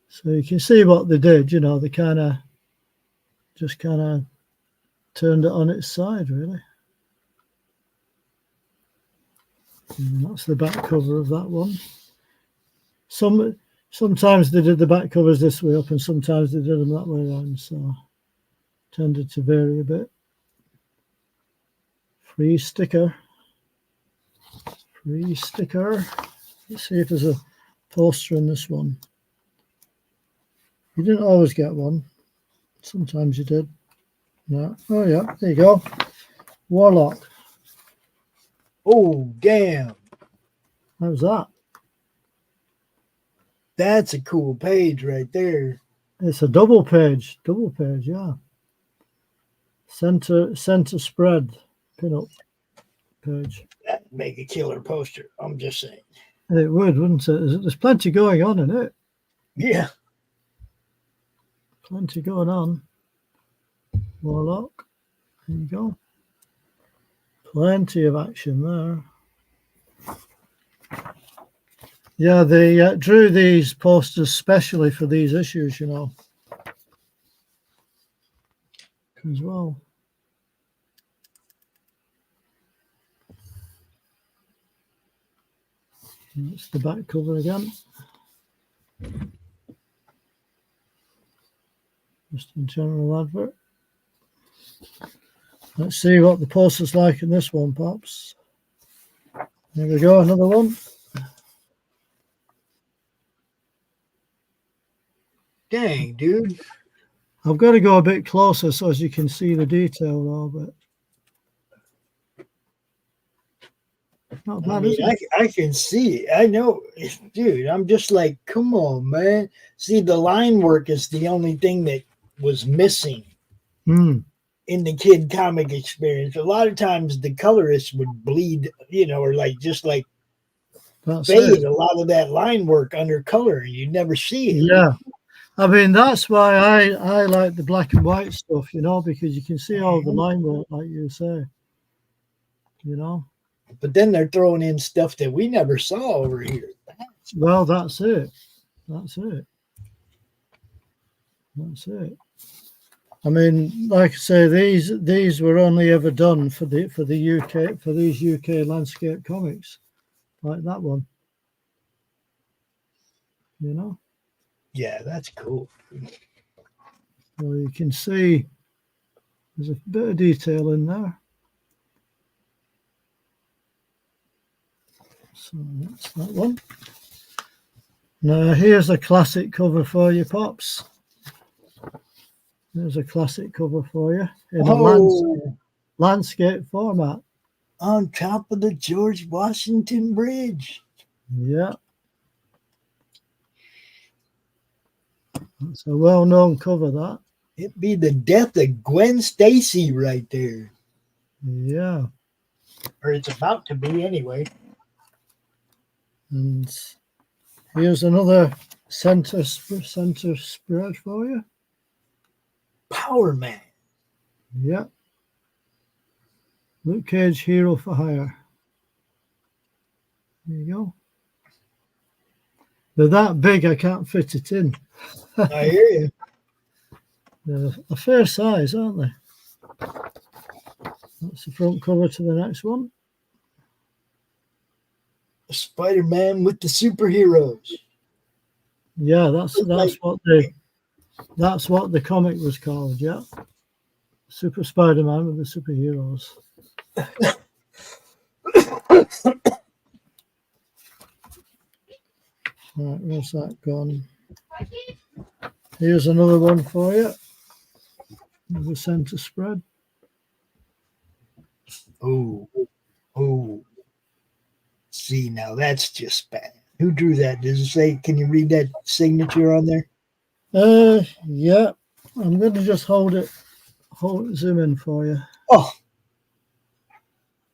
So you can see what they did, you know, they just kind of turned it on its side, really. And that's the back cover of that one. Sometimes they did the back covers this way up and sometimes they did them that way around, so tended to vary a bit. Free sticker. Let's see if there's a poster in this one. You didn't always get one. Sometimes you did. No. Oh yeah, there you go. Warlock. Oh, damn. How's that? That's a cool page right there. It's a double page, yeah. Center spread pin-up page. That'd make a killer poster. I'm just saying. It would, wouldn't it? There's plenty going on in it. Yeah. Plenty going on. Warlock. There you go. Plenty of action there. Yeah, they drew these posters specially for these issues, you know, as well. And that's the back cover again. Just a general advert. Let's see what the poster's like in this one, Pops. There we go, another one. Dang, dude. I've got to go a bit closer so as you can see the detail a little bit. Not bad, is it? I can see it. I know, dude. I'm just like, come on, man. See, the line work is the only thing that was missing in the kid comic experience. A lot of times the colorists would bleed, you know, or like just like fade a lot of that line work under color, and you'd never see it. Yeah. I mean, that's why I like the black and white stuff, you know, because you can see all the line work, like you say, you know. But then they're throwing in stuff that we never saw over here. Well, that's it. That's it. That's it. I mean, like I say, these were only ever done for the UK, for these UK landscape comics, like that one. You know. Yeah, that's cool. So you can see there's a bit of detail in there. So that's that one. Now here's a classic cover for you, Pops. There's a classic cover for you in a landscape format. On top of the George Washington Bridge. Yeah. It's a well-known cover, that. It'd be the death of Gwen Stacy right there. Yeah. Or it's about to be anyway. And here's another center spread for you. Power Man. Yeah. Luke Cage, Hero for Hire. There you go. They're that big, I can't fit it in. I hear you. They're a fair size, aren't they? That's the front cover to the next one. Spider-Man with the superheroes. Yeah, that's what the comic was called. Yeah, Super Spider-Man with the superheroes. Right, where's that gone? Here's another one for you. The center spread. Oh. See, now that's just bad. Who drew that? Does it say? Can you read that signature on there? Yeah. I'm going to just zoom in for you. Oh.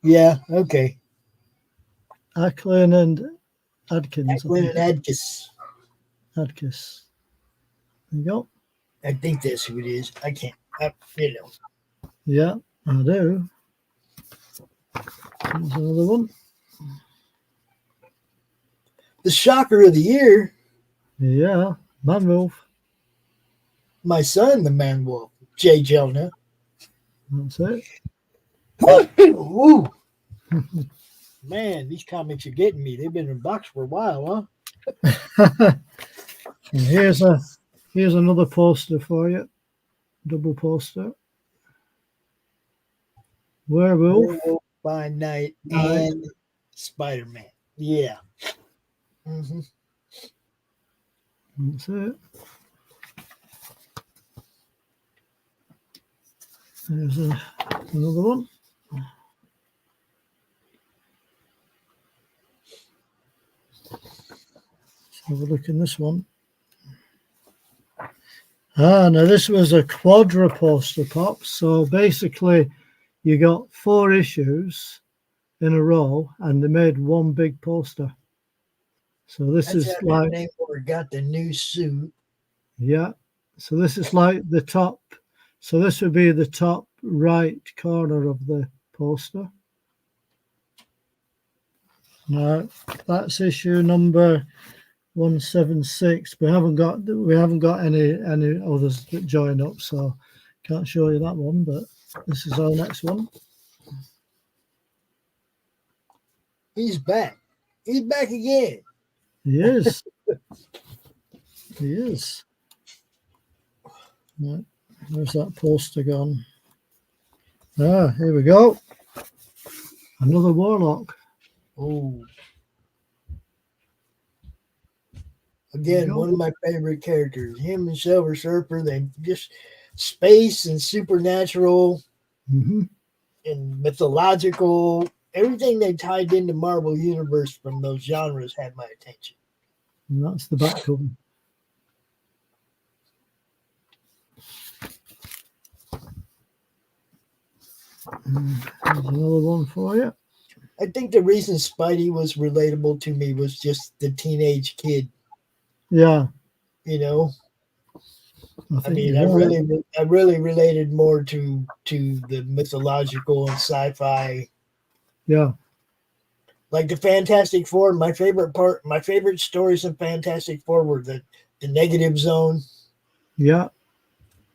Yeah. Okay. Acklin and Adkins. Adkis. Adkis. There you go. I think that's who it is. I can't. Yeah, I do. There's another one. The shocker of the year. Yeah, Man Wolf. My son, the Man Wolf, Jay Jonah. That's it. Ooh. Man, these comics are getting me. They've been in a box for a while, huh? And here's another poster for you. Double poster. Werewolf by Night and Spider-Man. Yeah. Mm-hmm. That's it. There's another one. Let's have a look in this one. Now this was a quadra poster pop. So basically, you got 4 issues in a row, and they made one big poster. So this is like Namor got the new suit. Yeah. So this is like the top. So this would be the top right corner of the poster. Now that's issue number 176. We haven't got any others that join up, so can't show you that one. But this is our next one. He's back. He's back again. He is. He is. Right. Where's that poster gone? Here we go. Another Warlock. Oh. Again, one of my favorite characters. Him and Silver Surfer, they just space and supernatural and mythological. Everything they tied into Marvel Universe from those genres had my attention. And that's the back cover. There's another one for you. I think the reason Spidey was relatable to me was just the teenage kid. Yeah. You know? I I really related more to the mythological and sci-fi. Yeah. Like the Fantastic Four, my favorite stories in Fantastic Four were the Negative Zone. Yeah.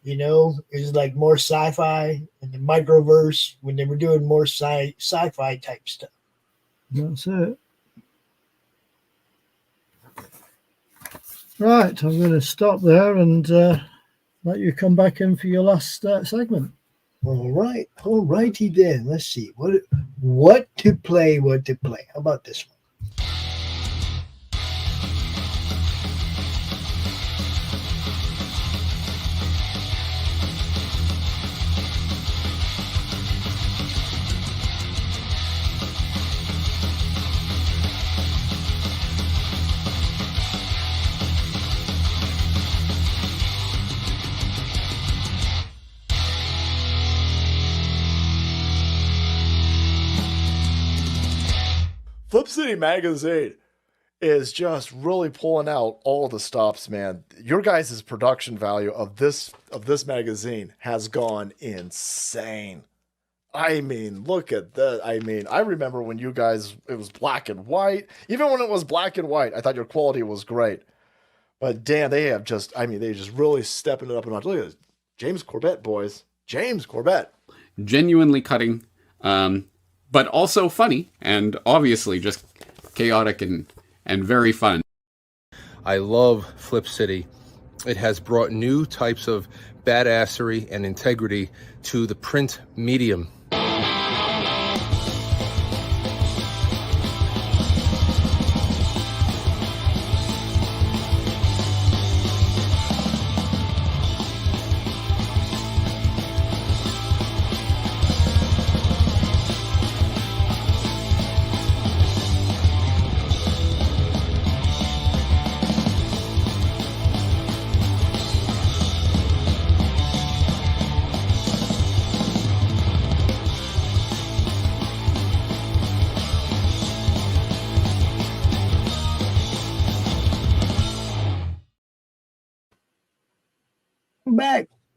You know, is like more sci-fi, and the Microverse when they were doing more sci-fi type stuff. That's it. Right, I'm going to stop there and let you come back in for your last segment. All righty then. Let's see what to play. How about this one? Flip City Magazine is just really pulling out all the stops, man. Your guys' production value of this magazine has gone insane. I mean, look at that. I mean, I remember when you guys, it was black and white. Even when it was black and white, I thought your quality was great. But damn, they just really stepping it up a notch. Look at this. James Corbett, boys. James Corbett. Genuinely cutting but also funny and obviously just chaotic and very fun. I love Flip City. It has brought new types of badassery and integrity to the print medium.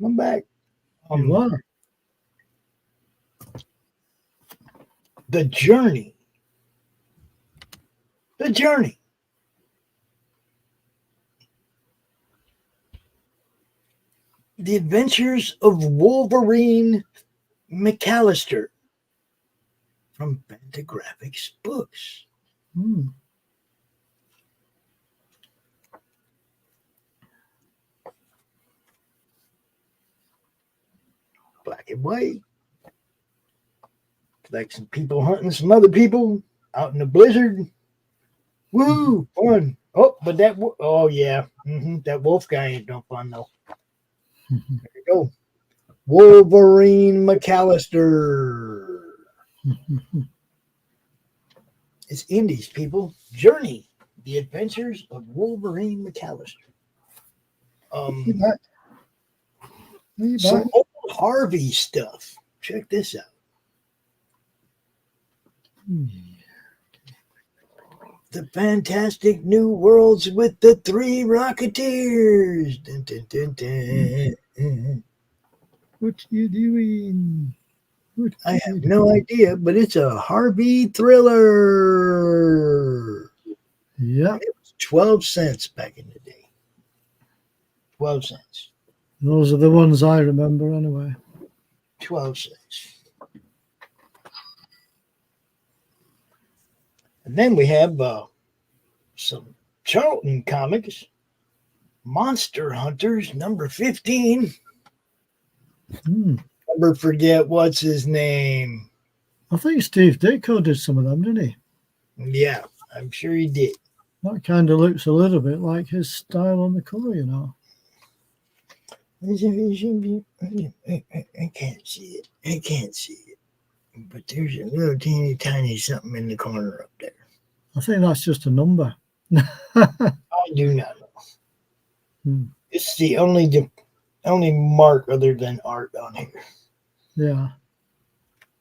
I'm back. You are. The Journey. The Journey. The Adventures of Wolverine McAllister from Fantagraphics Books. Black and white. Like some people hunting some other people out in the blizzard. Woo, fun. Oh, but that, oh yeah. That wolf guy ain't no fun though. There you go. Wolverine McAllister. It's indies, people. Journey. The Adventures of Wolverine McAllister. Some old Harvey stuff. Check this out. The Fantastic New Worlds with the Three Rocketeers. Dun, dun, dun, dun. What you doing? I have no idea, but it's a Harvey thriller. Yeah. It was 12 cents back in the day. 12 cents. Those are the ones I remember anyway. 12 cents. And then we have some Charlton comics. Monster Hunters, number 15. Never forget what's his name. I think Steve Ditko did some of them, didn't he? Yeah, I'm sure he did. That kind of looks a little bit like his style on the cover, you know. I can't see it. I can't see it. But there's a little teeny tiny something in the corner up there. I think that's just a number. I do not know. It's the only mark other than art on here. Yeah.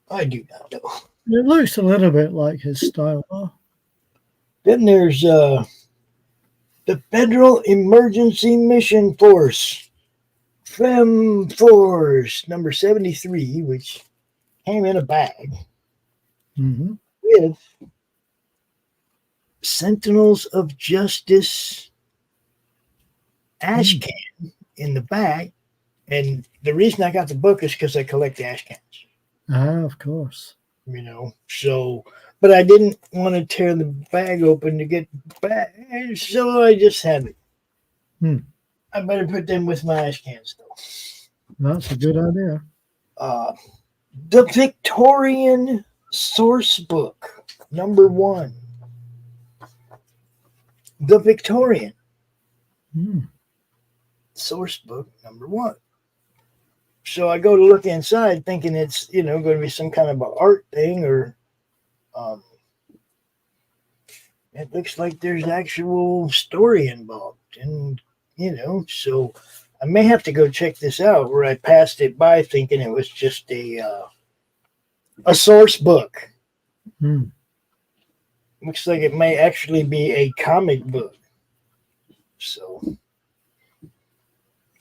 I do not know. It looks a little bit like his style. Huh? Then there's the Federal Emergency Mission Force, FEM Force, number 73, which came in a bag with Sentinels of Justice ash can in the back. And the reason I got the book is because I collect ash cans. Ah, of course. You know, so, but I didn't want to tear the bag open to get back, so I just had it. I better put them with my ash cans, though. That's a good idea. The Victorian Source Book, number 1. The Victorian Source Book, number 1. So I go to look inside thinking it's, you know, going to be some kind of an art thing, or it looks like there's actual story involved. And, you know, so I may have to go check this out, where I passed it by thinking it was just a source book. Looks like it may actually be a comic book. So,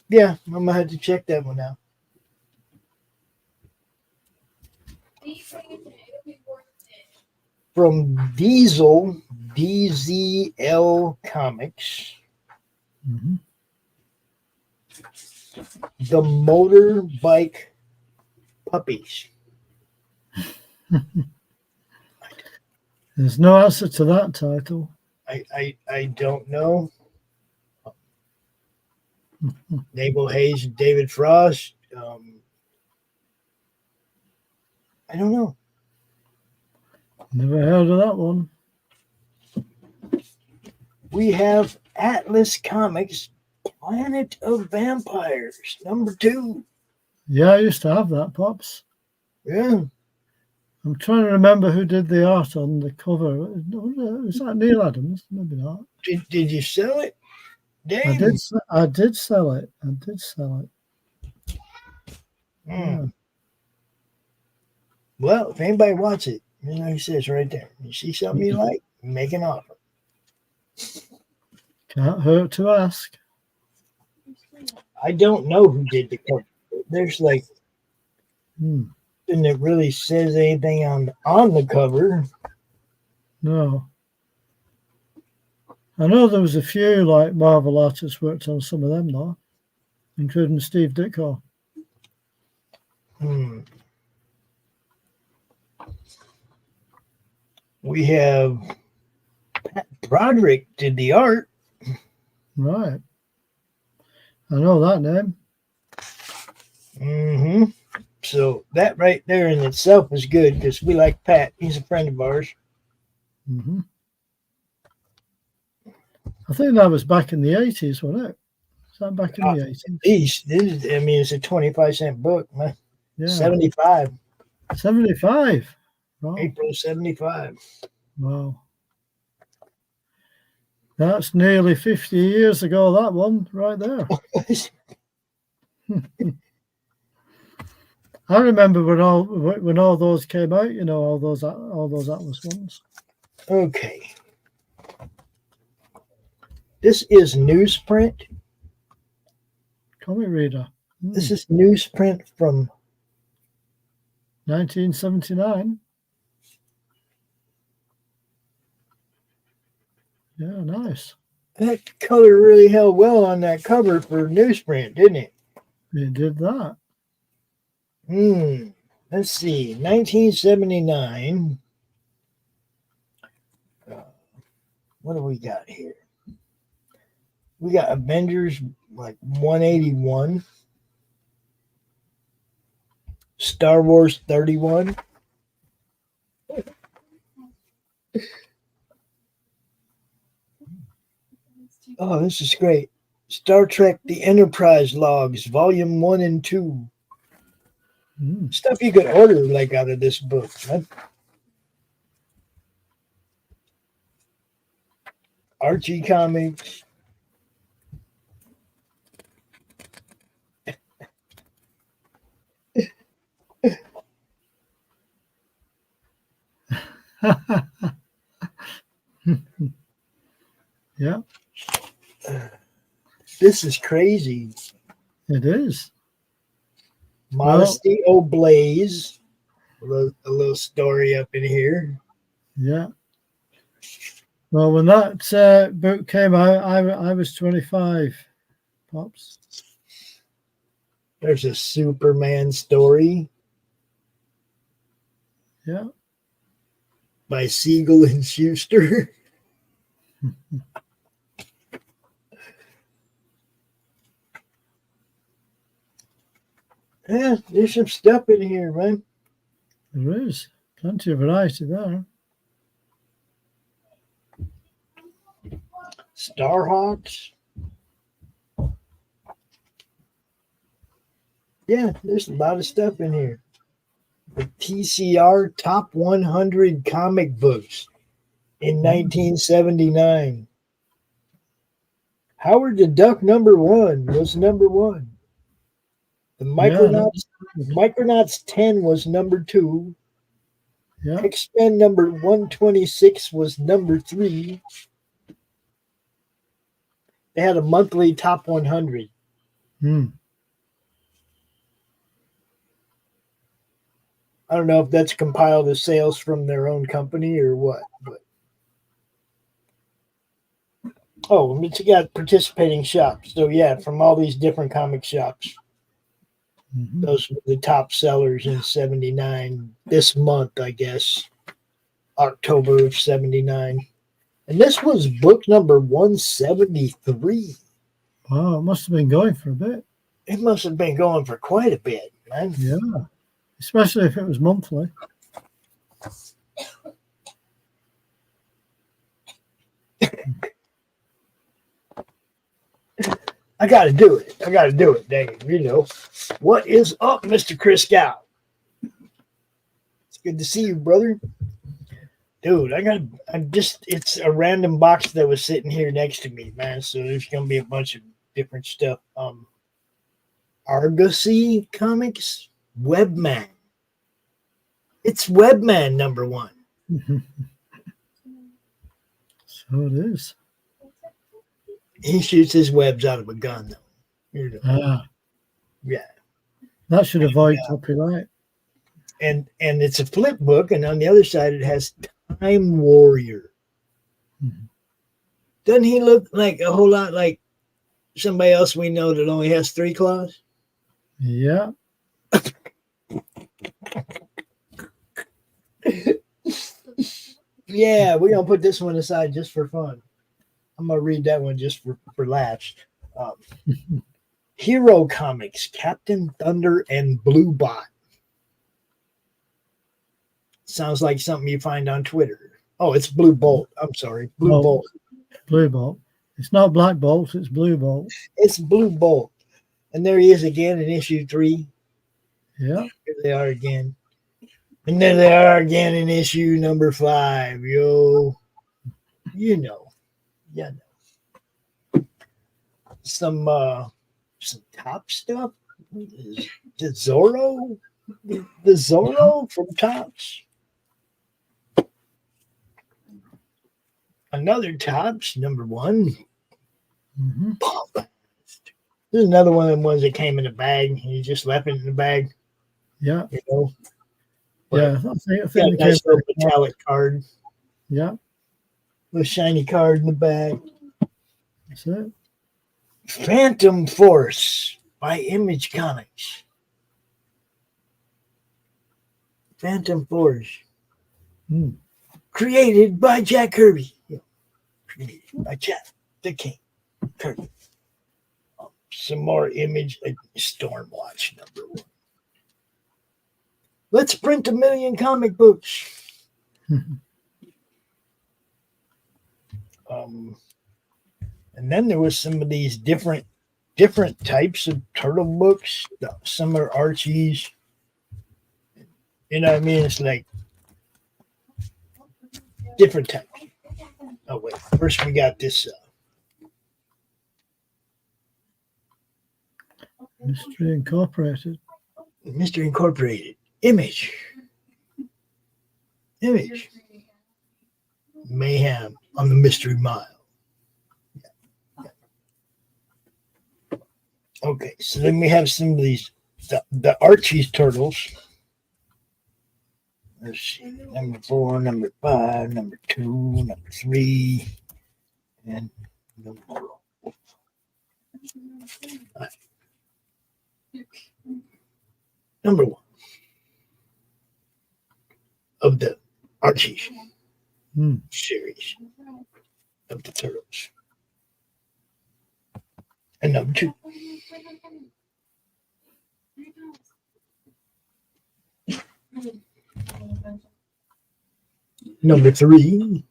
yeah, I'm going to have to check that one out. From Diesel, DZL Comics, the Motorbike Puppies. There's no answer to that title. I don't know. Naval Hayes and David Frost. I don't know. Never heard of that one. We have Atlas Comics, Planet of Vampires, #2. Yeah, I used to have that, Pops. Yeah. I'm trying to remember who did the art on the cover. Is that Neil Adams? Maybe not. Did you sell it? Dang. I did sell it. Yeah. Well, if anybody wants it, he says right there. You see something you like, make an offer. Can't hurt to ask. I don't know who did the cover. There's like nothing that really says anything on the cover. No. I know there was a few like Marvel artists worked on some of them though, including Steve Ditko. We have Pat Broderick did the art. Right. I know that name. So that right there in itself is good because we like Pat. He's a friend of ours. I think that was back in the 80s, wasn't it? Was that back in the 80s? It's a 25-cent book, man. Yeah. 75. 75. Wow. April 75. Wow. That's nearly 50 years ago, that one right there. I remember when all those came out, all those Atlas ones. Okay. This is newsprint. Comic reader. This is newsprint from 1979. Yeah, nice. That color really held well on that cover for newsprint, didn't it? It did that. Let's see. 1979. What do we got here? We got Avengers like 181. Star Wars 31. Oh, this is great. Star Trek The Enterprise Logs, Volume 1 and 2. Stuff you could order like out of this book, man. Archie Comics. Yeah. This is crazy. It is. Modesty O'Blaze. A little story up in here. Yeah. Well, when that book came out, I was 25, Pops. There's a Superman story. Yeah. By Siegel and Schuster. Yeah, there's some stuff in here, man. There is. Plenty of variety there. Starhawks. Yeah, there's a lot of stuff in here. The TCR Top 100 Comic Books in 1979. Howard the Duck #1 was #1. The Micronauts 10 was #2. Yeah. X-Men number 126 was #3. They had a monthly top 100. I don't know if that's compiled as sales from their own company or what. But it's got participating shops. So yeah, from all these different comic shops. Those were the top sellers in 79 this month, I guess, October of 79. And this was book number 173. Wow, it must have been going for a bit. It must have been going for quite a bit, man. Yeah, especially if it was monthly. I got to do it. Dave. You know. What is up, Mr. Christgau? It's good to see you, brother. Dude, it's a random box that was sitting here next to me, man. So there's going to be a bunch of different stuff. Argosy Comics, Webman. It's Webman number 1. So it is. He shoots his webs out of a gun, though. You know. Yeah. That should avoid copyright. And it's a flip book, and on the other side it has Time Warrior. Doesn't he look like a whole lot like somebody else we know that only has 3 claws? Yeah. Yeah, we're gonna put this one aside just for fun. I'm gonna read that one just for laughs. Hero Comics, Captain Thunder and Blue Bot. Sounds like something you find on Twitter. Oh, it's Blue Bolt. I'm sorry, Blue Bolt. Blue Bolt. It's not Black Bolt. It's Blue Bolt. It's Blue Bolt. And there he is again in issue 3. Yeah. Here they are again. And there they are again in issue number 5. Yo, you know. Yeah. Some top stuff. The Zorro from Tops. Another Tops, number 1. Bombast. This is another one of the ones that came in a bag. You just left it in the bag. Yeah. You know? Yeah. I think nice little metallic card. Yeah. Little shiny card in the bag. That's it. Phantom Force by Image Comics. Phantom Force. Created by Jack Kirby. Created by Jack the King Kirby. Some more Image. Stormwatch number 1. Let's print 1 million comic books. And then there was some of these different types of turtle books. Some are Archies. You know what I mean? It's like different types. Oh, wait. First, we got this. Mystery Incorporated. Mystery Incorporated. Image. Mayhem on the Mystery Mile. Okay, so then we have some of these, the Archie's turtles. Let's see, number 4, number 5, number 2, number 3, and number 4. Right. Number 1 of the Archie's series of the turtles. And number 2. Number 3.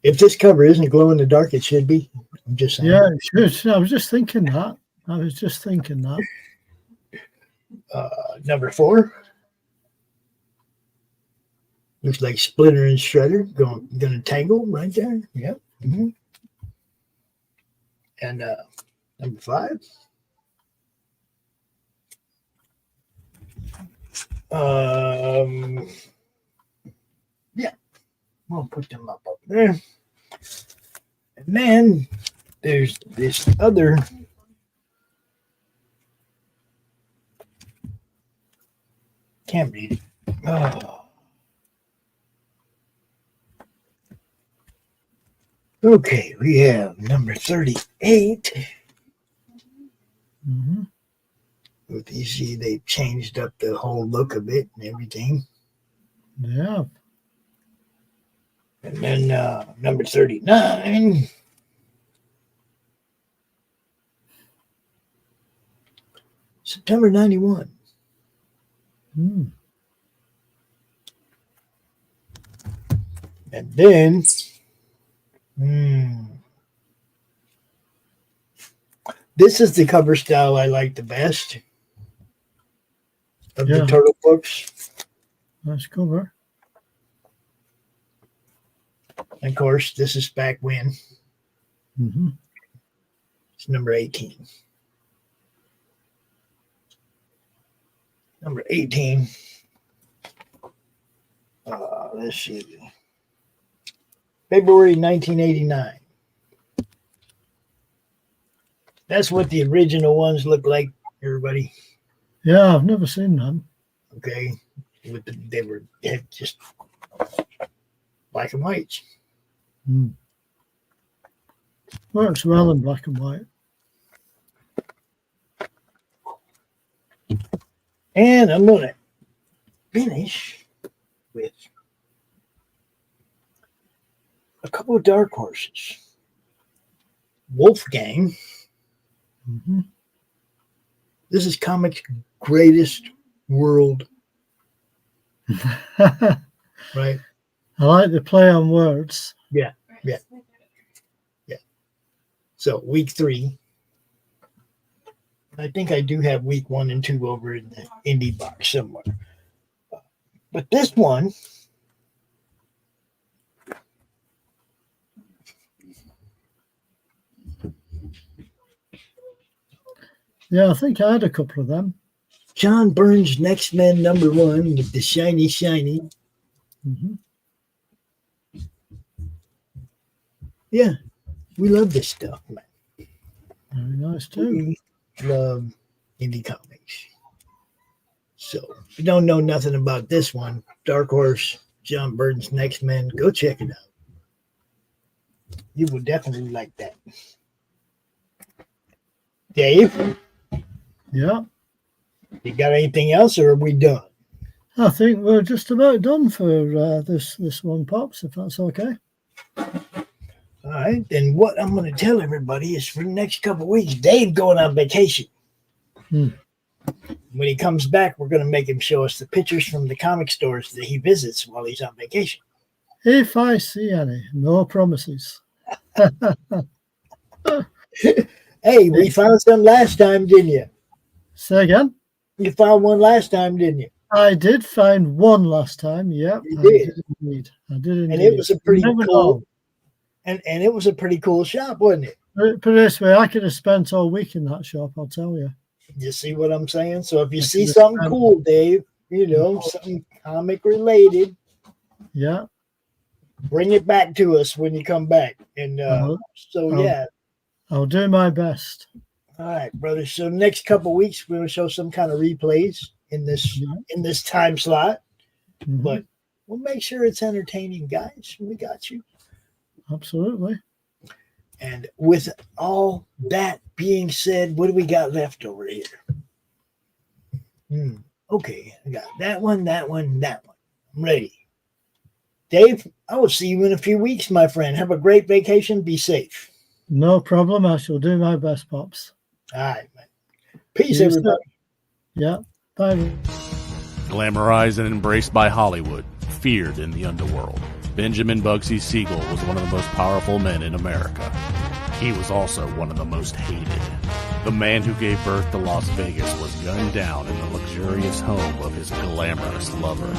If this cover isn't glow in the dark, it should be. I'm just saying. Yeah, it should. I was just thinking that. Number 4. Looks like Splinter and Shredder gonna tangle right there. Yep. Mm-hmm. And number 5. Yeah, we'll put them up there. And then there's this other can't read it. Oh. Okay, we have number 38. Mm-hmm. With you see, they changed up the whole look of it and everything. Yeah. And then number 39. September 91. Mm. And then, this is the cover style I like the best of the Turtle books. Nice cover. And of course, this is back when. Mm-hmm. It's number 18. Number 18. Let's see. February 1989. That's what the original ones look like, everybody. Yeah, I've never seen them. Okay. They had just black and white. Mm. Works well in black and white. And I'm going to finish with a couple of dark horses. Wolfgang. Mm-hmm. This is comics' greatest world. Right? I like the play on words. Yeah. So week 3. I think I do have week 1 and 2 over in the indie box somewhere. But this one, yeah, I think I had a couple of them. John Byrne's Next Men #1 with the shiny. Mm-hmm. Yeah, we love this stuff, man. Very nice too. We love indie comics. So if you don't know nothing about this one, Dark Horse, John Byrne's Next Men, go check it out. You will definitely like that. Dave? Yeah. You got anything else, or are we done? I think we're just about done for this one, Pops, if that's okay. All right, then what I'm going to tell everybody is for the next couple of weeks, Dave going on vacation. When he comes back, we're going to make him show us the pictures from the comic stores that he visits while he's on vacation. If I see any, no promises. Hey, we found some last time, didn't you? Say again? You found one last time, didn't you? I did find one last time, yeah. You did. I did indeed. And it was a pretty Never cool, know. and it was a pretty cool shop, wasn't it? Put it this way, I could have spent all week in that shop, I'll tell you. You see what I'm saying? So if you see something cool, Dave, something comic related, yeah, bring it back to us when you come back. And I'll do my best. All right, brother. So next couple of weeks, we're going to show some kind of replays in this time slot, but we'll make sure it's entertaining, guys. We got you. Absolutely. And with all that being said, what do we got left over here? Okay, I got that one. I'm ready. Dave, I will see you in a few weeks, my friend. Have a great vacation. Be safe. No problem. I shall do my best, Pops. All right, man. Peace, everybody. Yeah. Bye. Glamorized and embraced by Hollywood, feared in the underworld, Benjamin Bugsy Siegel was one of the most powerful men in America. He was also one of the most hated. The man who gave birth to Las Vegas was gunned down in the luxurious home of his glamorous lover.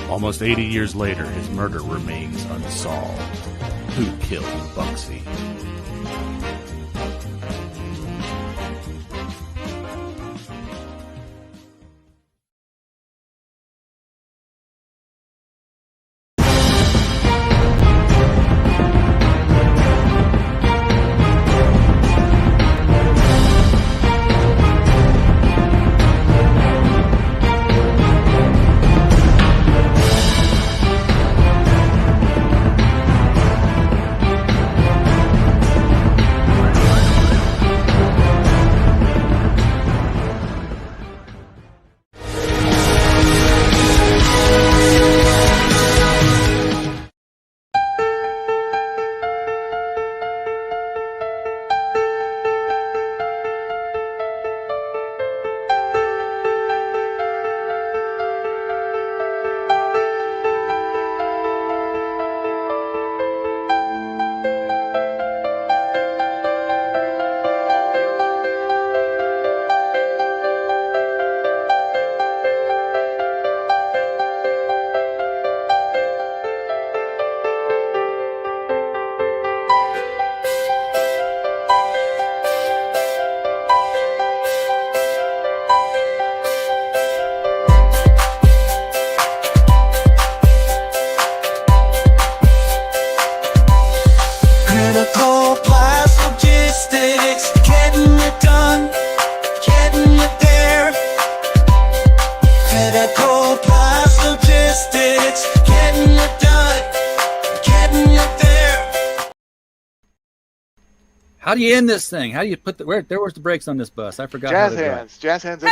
Almost 80 years later, his murder remains unsolved. Who killed Bugsy? it done, getting it there. Critical path logistics, getting it done, getting it there. How do you end this thing? How do you put the where's the brakes on this bus? I forgot. Jazz how to drive. hands. Jazz hands.